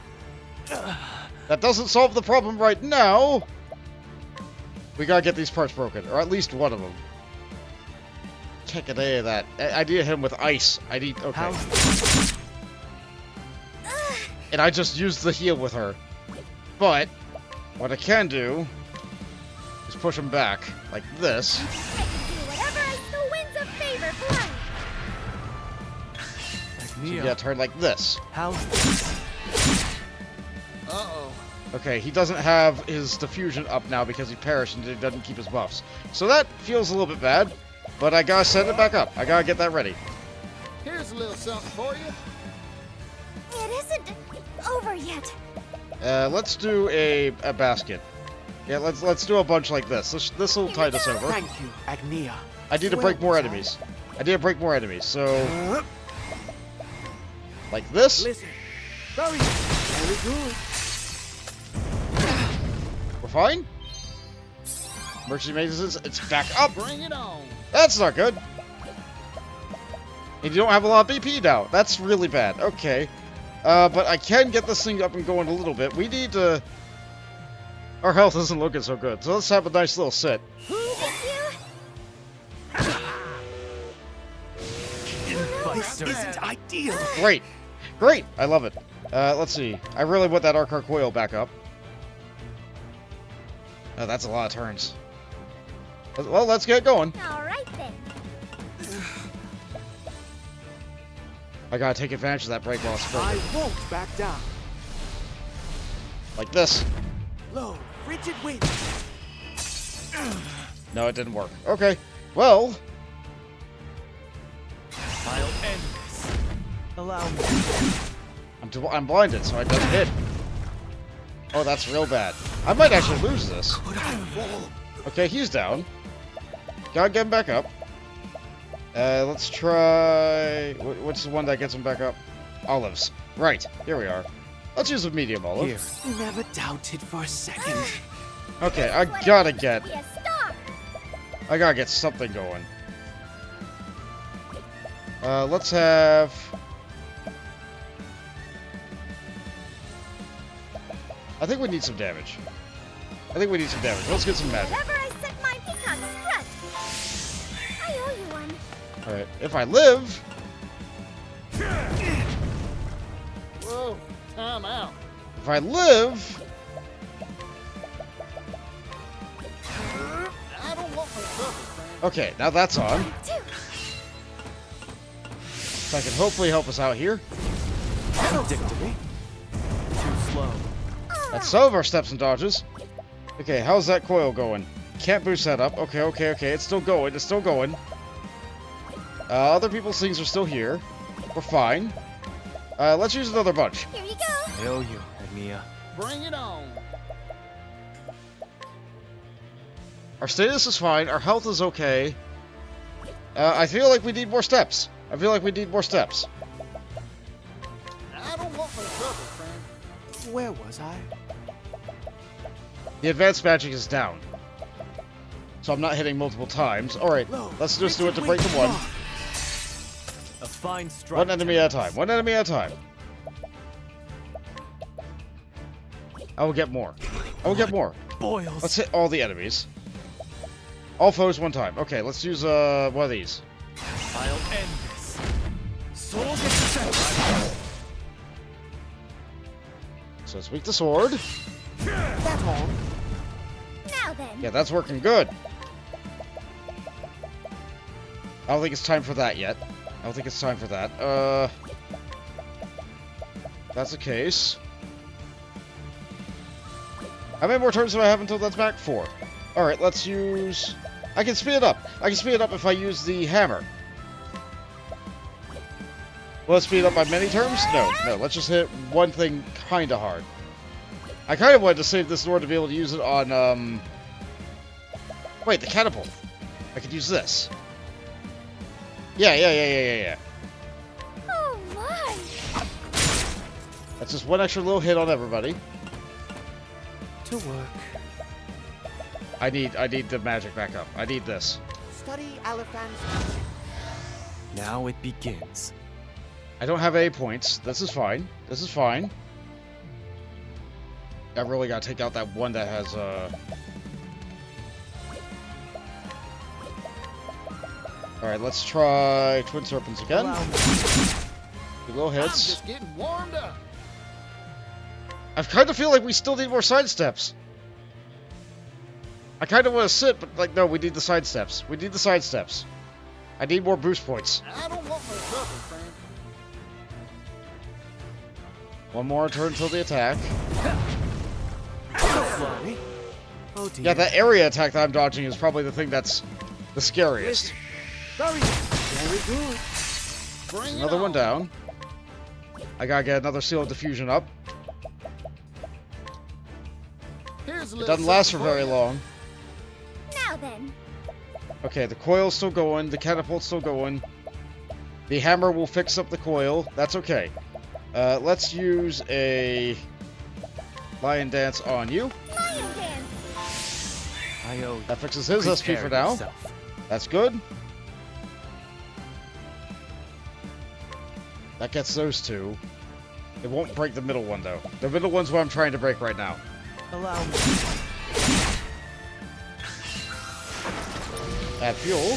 That doesn't solve the problem right now. We gotta get these parts broken, or at least one of them. Can't get any of that. I need him with ice. Okay. And I just used the heal with her. But what I can do is push him back like this. I can do whatever the winds of favor fly. So you gotta turn like this. Uh-oh. Okay, he doesn't have his diffusion up now because he perished and he doesn't keep his buffs. So that feels a little bit bad, but I gotta set it back up. I gotta get that ready. Here's a little something for you. It isn't over yet. Let's do a basket. Yeah, let's do a bunch like this. This will tide us over. Thank you, Agnea. I need to break more enemies. So like this. Listen, Rory, very good. We're fine. Emergency maintenance. It's back up. Bring it on. That's not good. And you don't have a lot of BP now. That's really bad. Okay. But I can get this thing up and going a little bit. We need to... Our health isn't looking so good. So let's have a nice little sit. This isn't ideal. Great. I love it. Let's see. I really want that Arcar coil back up. Oh, that's a lot of turns. Well, let's get going. All right then. I gotta take advantage of that break while it's broken. I won't back down. Like this. Low, rigid wind. No, it didn't work. Okay. Well. I'll end this. Allow me. I'm blinded, so I don't hit. Oh, that's real bad. I might actually lose this. Okay, he's down. Gotta get him back up. Let's try... What's the one that gets him back up? Olives. Right, here we are. Let's use a medium olive. Here. Never doubted for a second. Okay, I gotta get something going. Let's have... I think we need some damage. Let's get some magic. Whenever I set my peacock strut. I owe you one. Alright, if I live... Whoa, time out. If I live... I don't want no trouble, Sam. Okay, now that's on. So I can hopefully help us out here. Predictably. Too slow. That's some of our steps and dodges. Okay, how's that coil going? Can't boost that up. Okay, okay, okay. It's still going. It's still going. Other people's things are still here. We're fine. Let's use another bunch. Here you go. I owe you, Agnea. Bring it on. Our status is fine. Our health is okay. I feel like we need more steps. I feel like we need more steps. I don't want no trouble, friend. Where was I? The advanced magic is down. So I'm not hitting multiple times. Alright, let's just do it to break the one. A fine strike. One enemy at a time. One enemy at a time. I will get more. I will get more. Boils. Let's hit all the enemies. All foes one time. Okay, let's use one of these. I'll end this. Soul gets set. So it's weak to sword. That's all. Now then. Yeah, that's working good. I don't think it's time for that yet. I don't think it's time for that. That's the case. How many more turns do I have until that's back? 4. Alright, let's use... I can speed it up. I can speed it up if I use the hammer. Will it speed up by many turns? No, no. Let's just hit one thing kind of hard. I kind of wanted to save this sword to be able to use it on, Wait, the catapult. I could use this. Yeah. Oh my! That's just one extra little hit on everybody. To work. I need the magic back up. I need this. Study Aliphan's magic. Now it begins. I don't have A points. This is fine. This is fine. I really gotta take out that one that has, Alright, let's try Twin Serpents again. 2 little I'm hits. just getting warmed up. I kind of feel like we still need more side steps. I kind of want to sit, but like, no, we need the side steps. We need the side steps. I need more boost points. I don't want no trouble, friend. One more turn until the attack. Slowly. Oh dear. Yeah, that area attack that I'm dodging is probably the thing that's the scariest. Very good. Bring it Another one on. down. I gotta get another seal of diffusion up. Here's a It little doesn't last for something very you. long. Now then. Okay, the coil's still going. The catapult's still going. The hammer will fix up the coil. That's okay. Let's use a lion dance on you. Lion dance. I owe you. That fixes his SP Prepare for now. yourself. That's good. That gets those 2. It won't break the middle one, though. The middle one's what I'm trying to break right now. Allow me. Add fuel.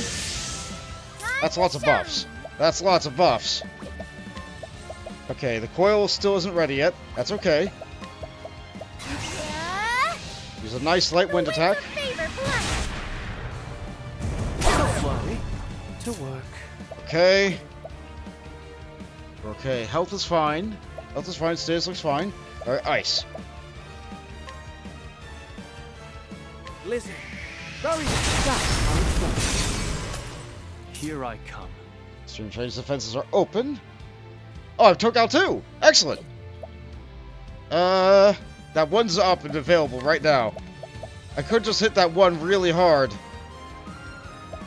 That's lots of buffs. That's lots of buffs. Okay, the coil still isn't ready yet. That's okay. Yeah. Use a nice light wind attack. Favor plus. Slowly. To work. Okay. Okay, health is fine. Health is fine. Status looks fine. Alright, ice. Listen. Very fast. Here I come. Stream Train's defenses are open. Oh, I took out 2! Excellent! That one's up and available right now. I could just hit that one really hard.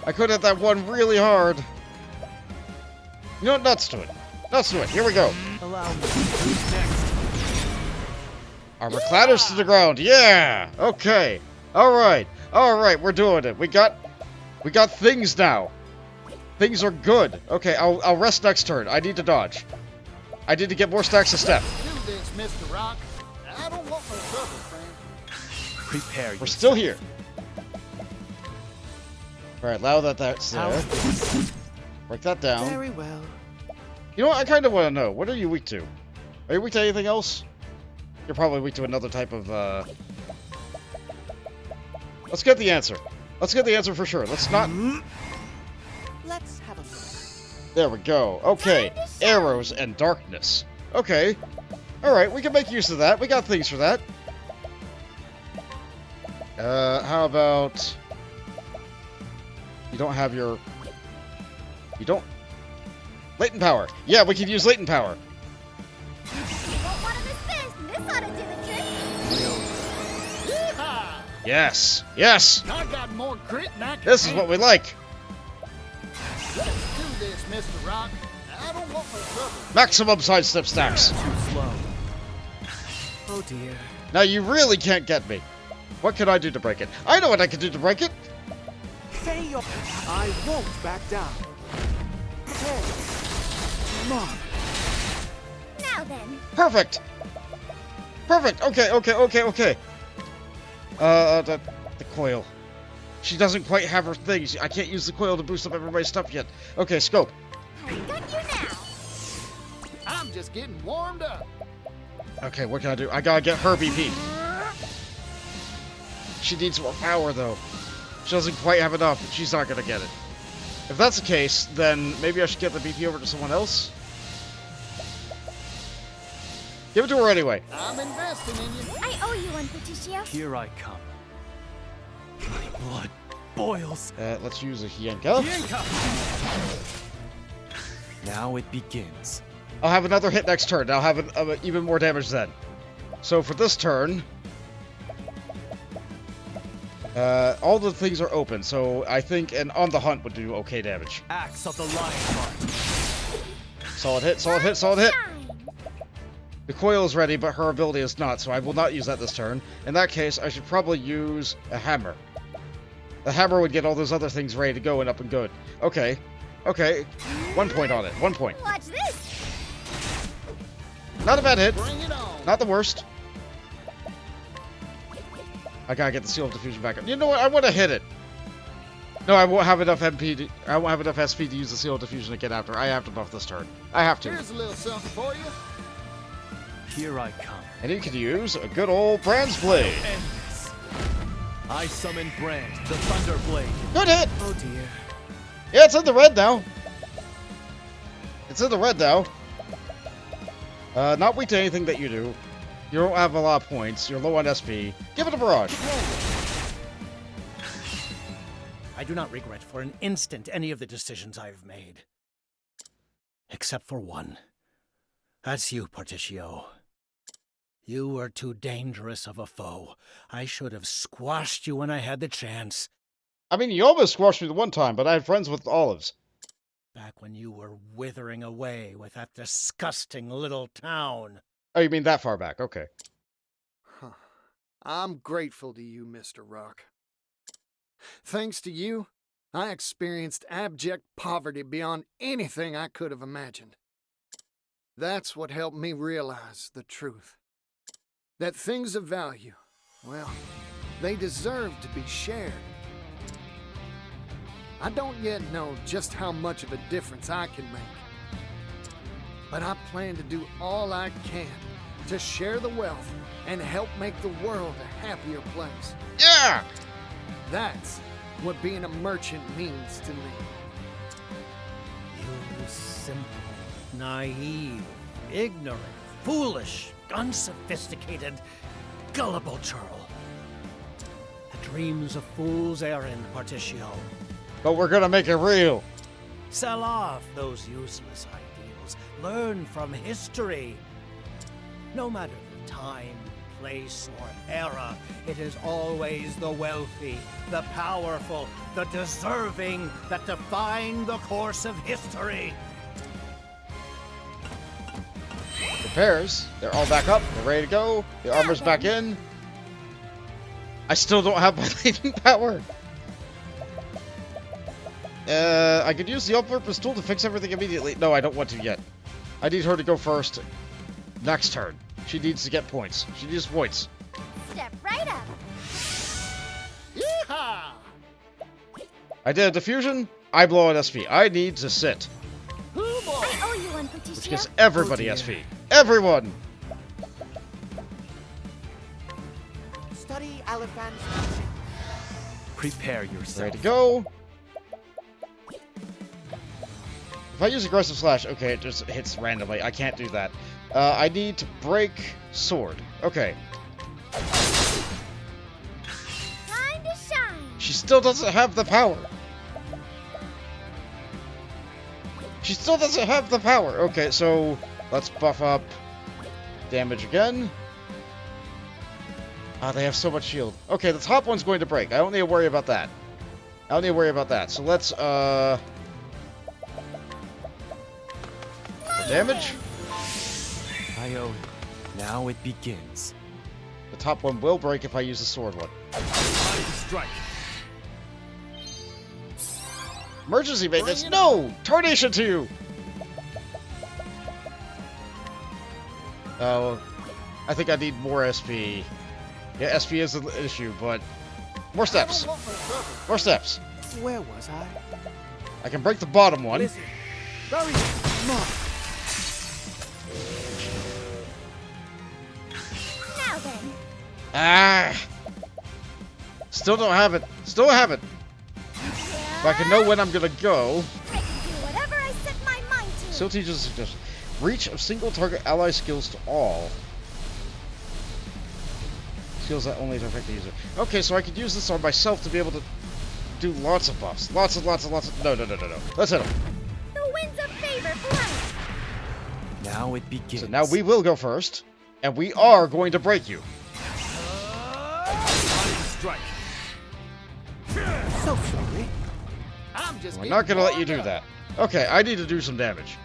I could hit that one really hard. You know what? Nuts to it. Nuts to it. Here we go. Allow me. Who's next? Armor clatters to the ground. Yeah! Okay. Alright. Alright, we're doing it. We got things now. Things are good. Okay, I'll rest next turn. I need to dodge. I need to get more stacks of step. Do this, Mr. Rock. I don't want no trouble, friend. Prepare yourself. We're still here. Alright, allow that's there. Break that down. Very well. You know what? I kind of want to know. What are you weak to? Are you weak to anything else? You're probably weak to another type of, Let's get the answer. Let's get the answer for sure. Let's not... Let's have a look. There we go. Okay. Arrows and darkness. Okay. Alright, we can make use of that. We got things for that. How about... You don't have your... You don't... Latent power. Yeah, we could use latent power. You won't want to miss this. This ought to do the trick. Yeehaw! Yes. Yes. I got more grit than I can This is what we like. Let's do this, Mr. Rock. I don't want no trouble. Maximum sidestep stacks. Too slow. Oh dear. Now you really can't get me. What can I do to break it? I know what I can do to break it. Say your... I won't back down. Okay. Come on. Now then. Perfect. Perfect. Okay. The coil. She doesn't quite have her things. I can't use the coil to boost up everybody's stuff yet. Okay, scope. I got you now. I'm just getting warmed up. Okay, what can I do? I gotta get her BP. She needs more power, though. She doesn't quite have enough, and she's not gonna get it. If that's the case, then maybe I should get the BP over to someone else? Give it to her anyway. I'm investing in you. I owe you one, Partitio. Here I come. My blood boils. Let's use a Hienka. Now it begins. I'll have another hit next turn. I'll have even more damage then. So for this turn... all the things are open, so I think an On the Hunt would do okay damage. Axe of the Lion Heart. Solid hit, solid hit, solid hit! The coil is ready, but her ability is not, so I will not use that this turn. In that case, I should probably use a hammer. The hammer would get all those other things ready to go and up and good. Okay. Okay. 1 point on it. 1 point. Watch this. Not a bad hit. Bring it on. Not the worst. I gotta get the seal of diffusion back up. You know what? I want to hit it. No, I won't have enough MP. I won't have enough SP to use the seal of diffusion again after. I have to buff this turn. I have to. Here's a little something for you. Here I come. And you could use a good old Brand's Blade. Endless. I summon Brand, the Thunder Blade. Good hit. Oh dear. Yeah, it's in the red now. It's in the red now. Not weak to anything that you do. You don't have a lot of points. You're low on SP. Give it a barrage. I do not regret for an instant any of the decisions I've made. Except for one. That's you, Partitio. You were too dangerous of a foe. I should have squashed you when I had the chance. I mean, you almost squashed me the one time, but I had friends with olives. Back when you were withering away with that disgusting little town. Oh, you mean that far back? Okay. Huh. I'm grateful to you, Mr. Rock. Thanks to you, I experienced abject poverty beyond anything I could have imagined. That's what helped me realize the truth. That things of value, well, they deserve to be shared. I don't yet know just how much of a difference I can make. But I plan to do all I can to share the wealth and help make the world a happier place. Yeah! That's what being a merchant means to me. You simple, naive, ignorant, foolish, unsophisticated, gullible churl. The dreams of fools errand, Partitio. But we're gonna make it real. Sell off those useless ideals. Learn from history. No matter the time, place, or era, it is always the wealthy, the powerful, the deserving that define the course of history. Repairs. They're all back up. They're ready to go. The armor's back in. I still don't have my latent power. I could use the all-purpose tool to fix everything immediately. No, I don't want to yet. I need her to go first. Next turn. She needs to get points. She needs points. Step right up. Yeehaw! I did a diffusion. I blow an SP. I need to sit. I owe you one, Partitio. Which gives everybody SP. Everyone! Study Aliphan's Prepare yourself. Ready to go. If I use aggressive slash, okay, it just hits randomly. I can't do that. I need to break sword. Okay. Time to shine. She still doesn't have the power. She still doesn't have the power. Okay, so let's buff up damage again. Ah, they have so much shield. Okay, the top one's going to break. I don't need to worry about that. I don't need to worry about that. So let's, for damage. I owe you. Now it begins. The top one will break if I use the sword one. Strike. Emergency maintenance. No! Tarnation to you! Oh, I think I need more SP. Yeah, SP is an issue, but more steps. More steps. Where was I? I can break the bottom one. Listen. Very smart. Now then. Ah! Still don't have it. Still don't have it. If I can know when I'm gonna go. I can do whatever I set my mind to. Still teaches suggestion. Reach of single target ally skills to all. Skills that only affect the user. Okay, so I could use this on myself to be able to do lots of buffs. Lots of. No. Let's hit him. The winds of favor blast. Now it begins. So now we will go first, and we are going to break you. Strike. So sorry. I'm just. We're not going to let you do that. Okay, I need to do some damage.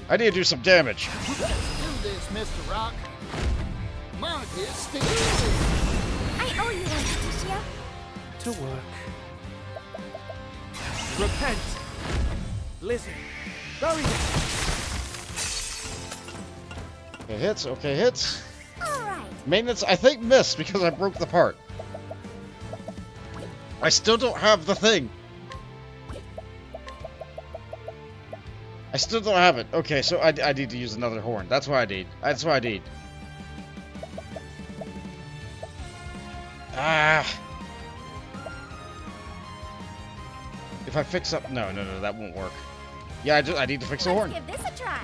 I need to do some damage. Let's do this, Mr. Rock. Monty, stick to I owe you one, Partitio. To work. Repent. Listen. Very Okay, hits. Okay, hits. Alright. Maintenance, I think, missed because I broke the part. I still don't have the thing. I still don't have it. Okay, so I need to use another horn. That's what I need. That's what I need. Ah. If I fix up... No, that won't work. Yeah, I need to fix the horn. Let's give this a try.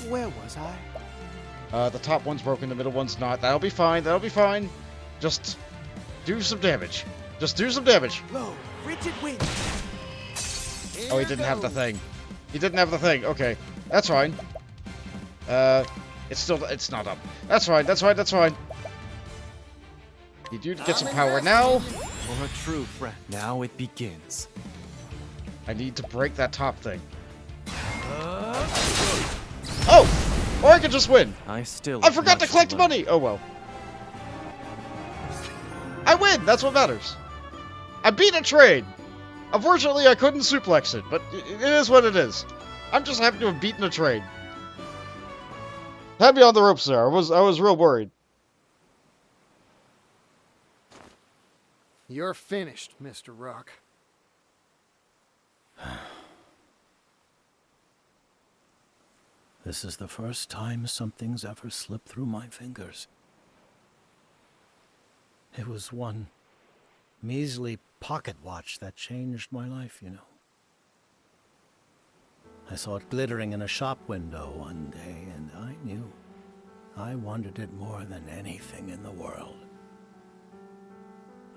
Where was I? The top one's broken, the middle one's not. That'll be fine. That'll be fine. Just do some damage. Just do some damage. Low, rigid wind. Oh, he didn't have the thing. He didn't have the thing. Okay, that's fine. It's not up. That's fine. That's fine. You do get some power now. For a true friend. Now it begins. I need to break that top thing. Oh! Or I could just win. I forgot to collect money. Oh well. I win. That's what matters. I beat a trade. Unfortunately, I couldn't suplex it, but it is what it is. I'm just happy to have beaten a trade. Had me on the ropes there. I was real worried. You're finished, Mr. Rock. This is the first time something's ever slipped through my fingers. It was one measly pocket watch that changed my life, you know. I saw it glittering in a shop window one day, and I knew I wanted it more than anything in the world.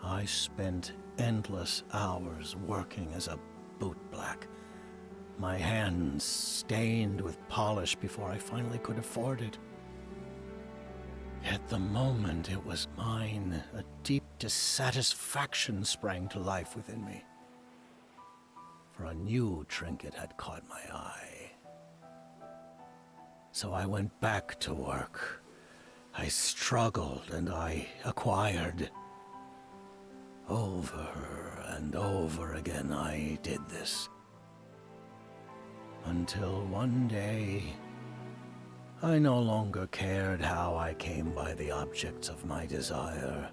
I spent endless hours working as a bootblack, my hands stained with polish before I finally could afford it. At the moment it was mine, a deep dissatisfaction sprang to life within me. For a new trinket had caught my eye. So I went back to work. I struggled and I acquired. Over and over again I did this. Until one day, I no longer cared how I came by the objects of my desire.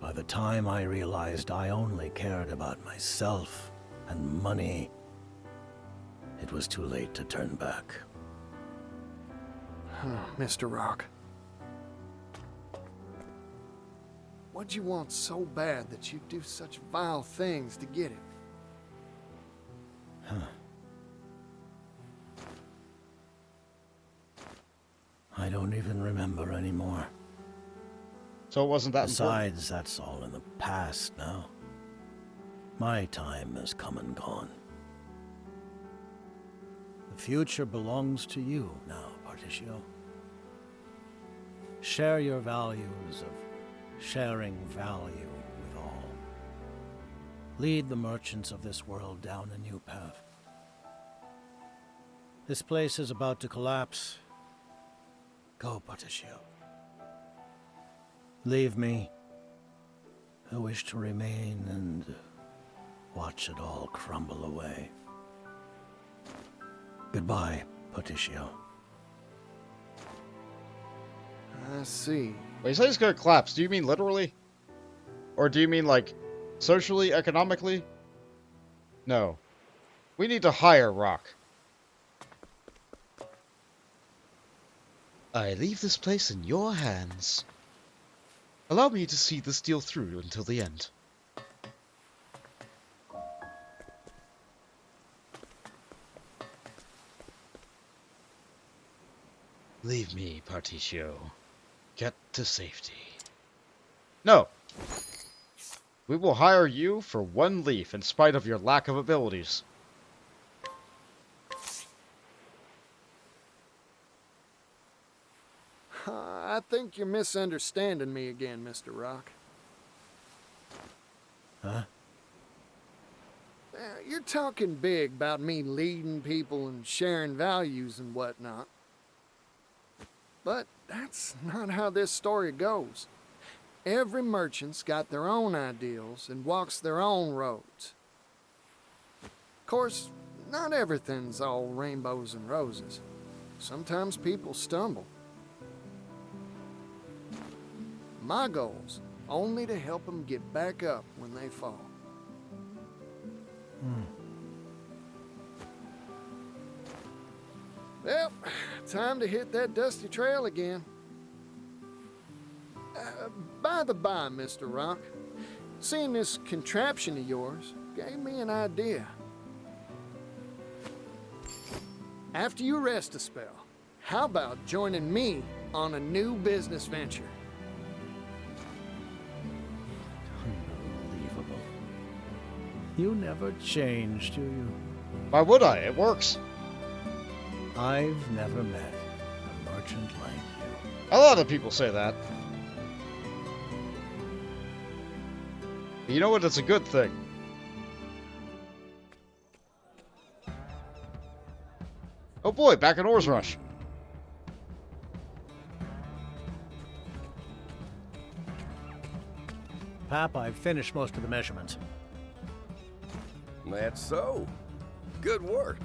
By the time I realized I only cared about myself and money, it was too late to turn back. Mr. Rock. What'd you want so bad that you'd do such vile things to get it? I don't even remember anymore. So it wasn't that important. Besides, that's all in the past now. My time has come and gone. The future belongs to you now, Partitio. Share your values of sharing value with all. Lead the merchants of this world down a new path. This place is about to collapse. Go, Partitio. Leave me. I wish to remain and watch it all crumble away. Goodbye, Partitio. I see. When you say it's gonna collapse, do you mean literally? Or do you mean like socially, economically? No. We need to hire Rock. I leave this place in your hands. Allow me to see this deal through until the end. Leave me, Partitio. Get to safety. No. We will hire you for 1 leaf in spite of your lack of abilities. I think you're misunderstanding me again, Mr. Rock. Huh? You're talking big about me leading people and sharing values and whatnot. But that's not how this story goes. Every merchant's got their own ideals and walks their own roads. Of course, not everything's all rainbows and roses. Sometimes people stumble. My goal's only to help them get back up when they fall. Well, time to hit that dusty trail again. By the by, Mr. Rock, seeing this contraption of yours gave me an idea. After you rest a spell, how about joining me on a new business venture? Unbelievable. You never change, do you? Why would I? It works. I've never met a merchant like you. A lot of people say that. You know what? It's a good thing. Oh boy, back in Oars Rush. Pap, I've finished most of the measurements. That's so. Good work.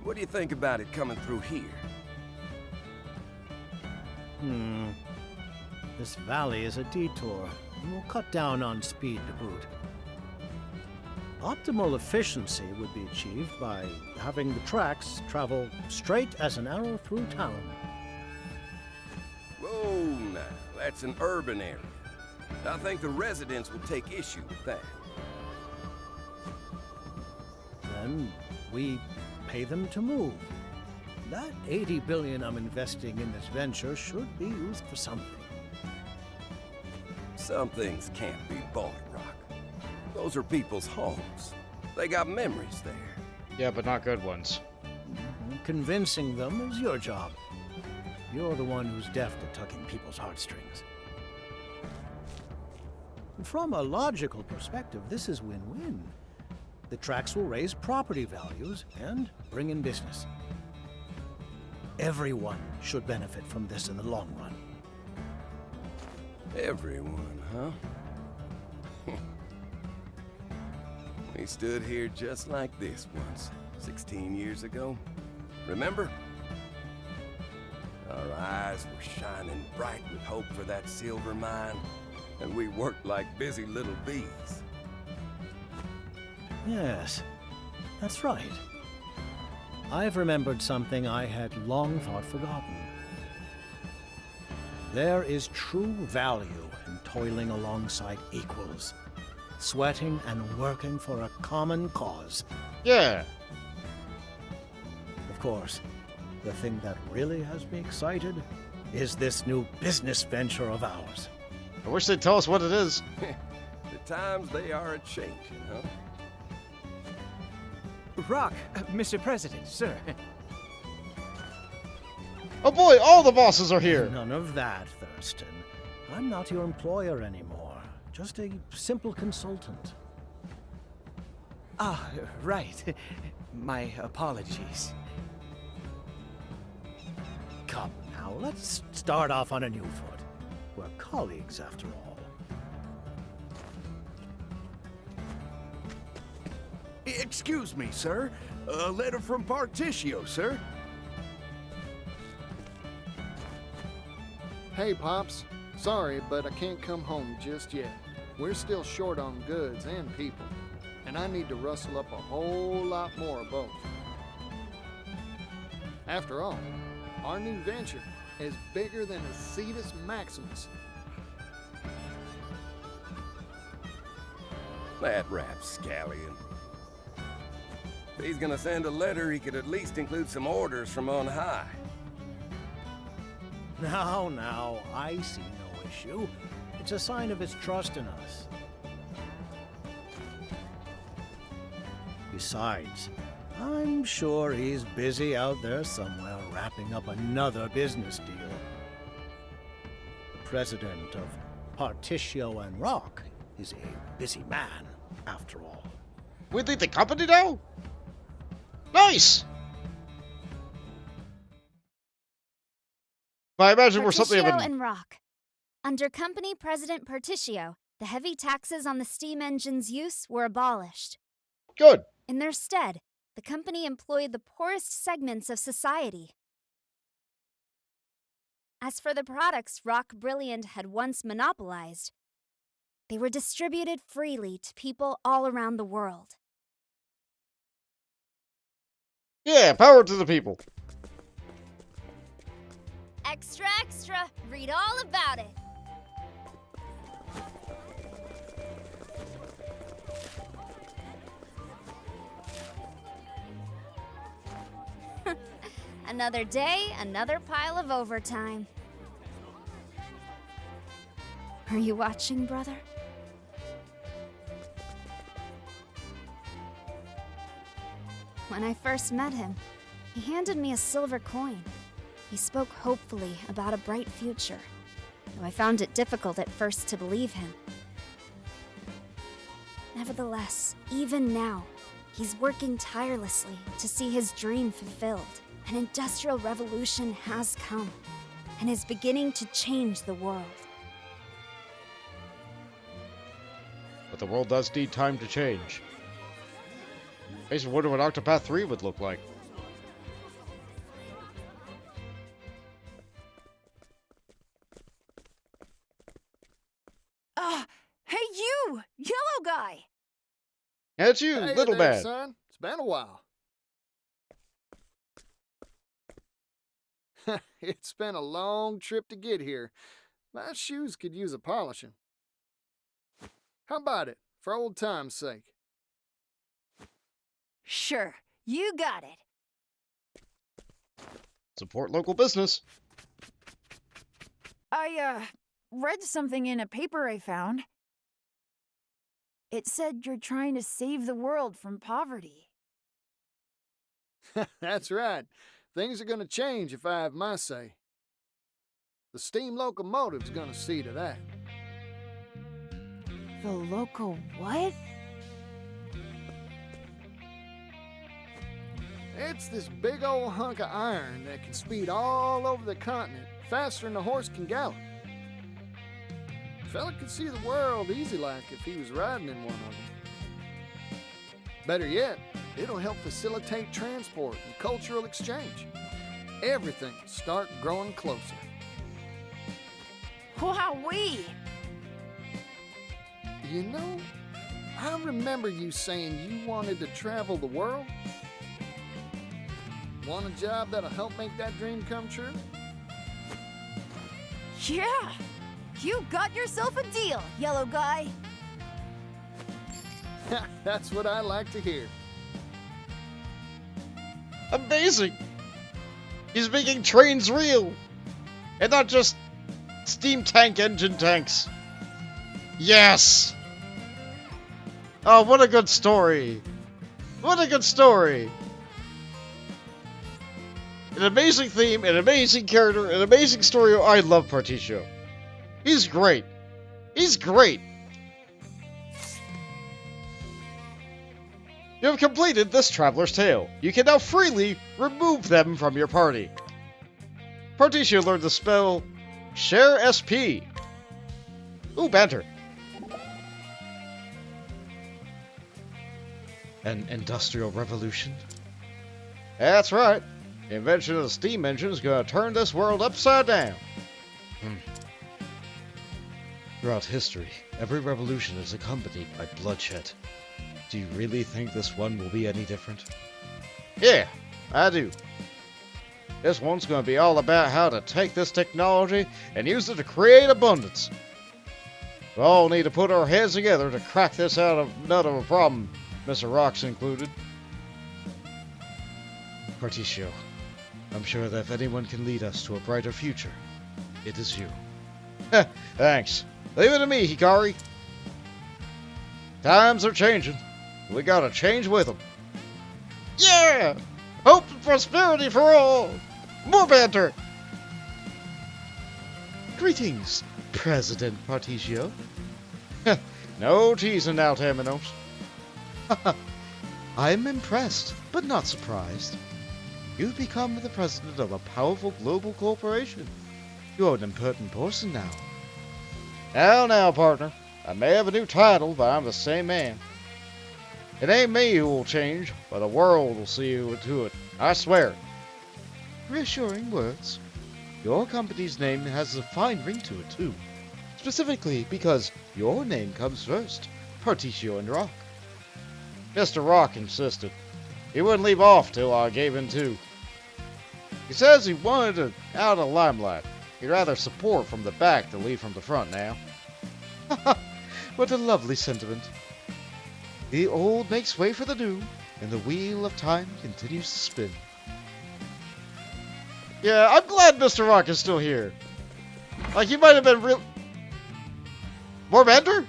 What do you think about it coming through here? This valley is a detour, and will cut down on speed to boot. Optimal efficiency would be achieved by having the tracks travel straight as an arrow through town. Whoa, now, that's an urban area. I think the residents will take issue with that. Then we pay them to move. That 80 billion I'm investing in this venture should be used for something. Some things can't be bought, Rock. Those are people's homes. They got memories there. Yeah, but not good ones. Convincing them is your job. You're the one who's deaf to tugging people's heartstrings. From a logical perspective, this is win-win. The tracks will raise property values and bring in business. Everyone should benefit from this in the long run. Everyone, huh? We stood here just like this once, 16 years ago. Remember? Our eyes were shining bright with hope for that silver mine, and we worked like busy little bees. Yes, that's right. I've remembered something I had long thought forgotten. There is true value in toiling alongside equals, sweating and working for a common cause. Yeah. course, the thing that really has me excited is this new business venture of ours. I wish they'd tell us what it is. The times they are a-changing, huh? Rock, Mr. President, sir. Oh boy, all the bosses are here. None of that, Thurston. I'm not your employer anymore. Just a simple consultant. Ah, right. My apologies. Come now, let's start off on a new foot. We're colleagues, after all. Excuse me, sir. A letter from Partitio, sir. Hey, Pops. Sorry, but I can't come home just yet. We're still short on goods and people, and I need to rustle up a whole lot more of both. After all, our new venture is bigger than a Cetus Maximus. That rapscallion. If he's gonna send a letter, he could at least include some orders from on high. Now, I see no issue. It's a sign of his trust in us. Besides, I'm sure he's busy out there somewhere wrapping up another business deal. The president of Partitio and Roque is a busy man, after all. We leave the company now? Nice! I imagine we're something of Partitio an... and Roque. Under company president Partitio, the heavy taxes on the steam engine's use were abolished. Good. In their stead, the company employed the poorest segments of society. As for the products Roque Brilliant had once monopolized, they were distributed freely to people all around the world. Yeah, power to the people. Extra, extra! Read all about it! Another day, another pile of overtime. Are you watching, brother? When I first met him, he handed me a silver coin. He spoke hopefully about a bright future, though I found it difficult at first to believe him. Nevertheless, even now, he's working tirelessly to see his dream fulfilled. An industrial revolution has come, and is beginning to change the world. But the world does need time to change. Makes me wonder what Octopath 3 would look like. Hey you! Yellow guy! It's you, Hey little there, man. son. It's been a while. It's been a long trip to get here. My shoes could use a polishing. How about it, for old time's sake? Sure, you got it. Support local business. I, read something in a paper I found. It said you're trying to save the world from poverty. That's right. Things are gonna change if I have my say. The steam locomotive's gonna see to that. The local what? It's this big old hunk of iron that can speed all over the continent faster than a horse can gallop. A fella could see the world easy like if he was riding in one of them. Better yet, it'll help facilitate transport and cultural exchange. Everything will start growing closer. Wowee! You know, I remember you saying you wanted to travel the world. Want a job that'll help make that dream come true? Yeah! You got yourself a deal, yellow guy! That's what I like to hear. Amazing! He's making trains real! And not just steam tank engine tanks. Yes! Oh, what a good story. What a good story. An amazing theme, an amazing character, an amazing story. I love Partitio. He's great. He's great. You have completed this traveler's tale. You can now freely remove them from your party. Partitio learned the spell Share SP. Ooh, Banter. An industrial revolution? That's right. The invention of the steam engine is going to turn this world upside down. Throughout history, every revolution is accompanied by bloodshed. Do you really think this one will be any different? Yeah, I do. This one's going to be all about how to take this technology and use it to create abundance. We all need to put our heads together to crack this nut of a problem, Mr. Rocks included. Partitio, I'm sure that if anyone can lead us to a brighter future, it is you. Thanks. Leave it to me, Hikari. Times are changing. We gotta change with them. Yeah! Hope and prosperity for all! More banter! Greetings, President Partitio. No teasing now, Taminos. I'm impressed, but not surprised. You've become the president of a powerful global corporation. You're an important person now. Now, partner. I may have a new title, but I'm the same man. It ain't me who will change, but the world will see to it. I swear. Reassuring words. Your company's name has a fine ring to it, too. Specifically because your name comes first. Partitio and Roque. Mr. Rock insisted. He wouldn't leave off till I gave in too. He says he wanted it out of the limelight. He'd rather support from the back than lead from the front now. What a lovely sentiment. The old makes way for the new, and the wheel of time continues to spin. Yeah, I'm glad Mr. Rock is still here. Like, he might have been real... More Banter?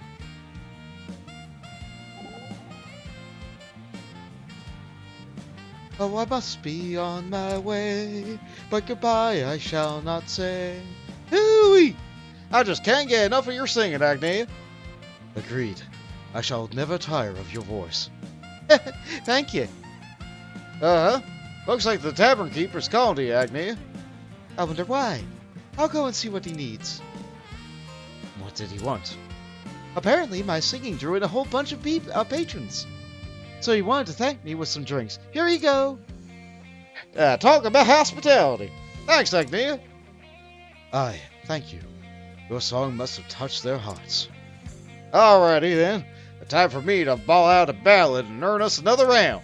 Oh, I must be on my way, but goodbye I shall not say. Hooey! I just can't get enough of your singing, Agnea. Agreed. I shall never tire of your voice. Thank you. Uh-huh. Looks like the tavern keeper's calling to you, Agnea. I wonder why. I'll go and see what he needs. What did he want? Apparently my singing drew in a whole bunch of patrons. So he wanted to thank me with some drinks. Here you go. Talk about hospitality. Thanks, Agnea. Aye, thank you. Your song must have touched their hearts. Alrighty then. Time for me to bawl out a ballad and earn us another round.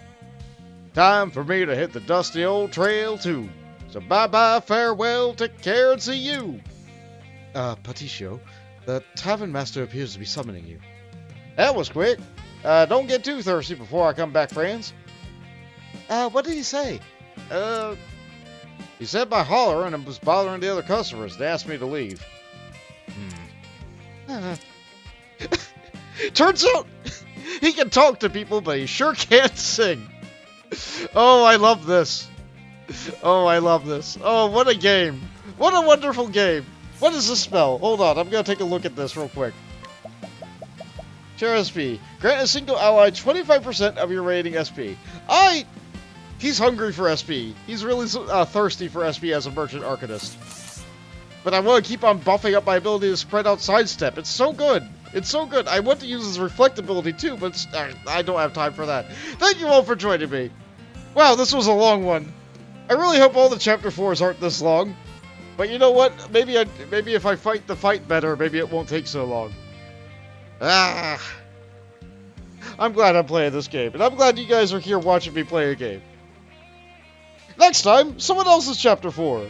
Time for me to hit the dusty old trail too. So bye-bye, farewell, take care, and see you. Partitio, the tavern master appears to be summoning you. That was quick. Don't get too thirsty before I come back, friends. What did he say? He said by hollering and was bothering the other customers. They asked me to leave. Turns out he can talk to people, but he sure can't sing. Oh, I love this. Oh, I love this. Oh, what a game. What a wonderful game. What is this spell? Hold on, I'm going to take a look at this real quick. Share SP. Grant a single ally 25% of your rating SP. He's hungry for SP. He's really thirsty for SP as a merchant arcanist. But I want to keep on buffing up my ability to spread out sidestep. It's so good. It's so good. I want to use his reflect ability too, but I don't have time for that. Thank you all for joining me. Wow, this was a long one. I really hope all the chapter 4s aren't this long. But you know what? Maybe if I fight the fight better, maybe it won't take so long. I'm glad I'm playing this game, and I'm glad you guys are here watching me play a game. Next time, someone else's chapter 4.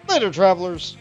Later, travelers.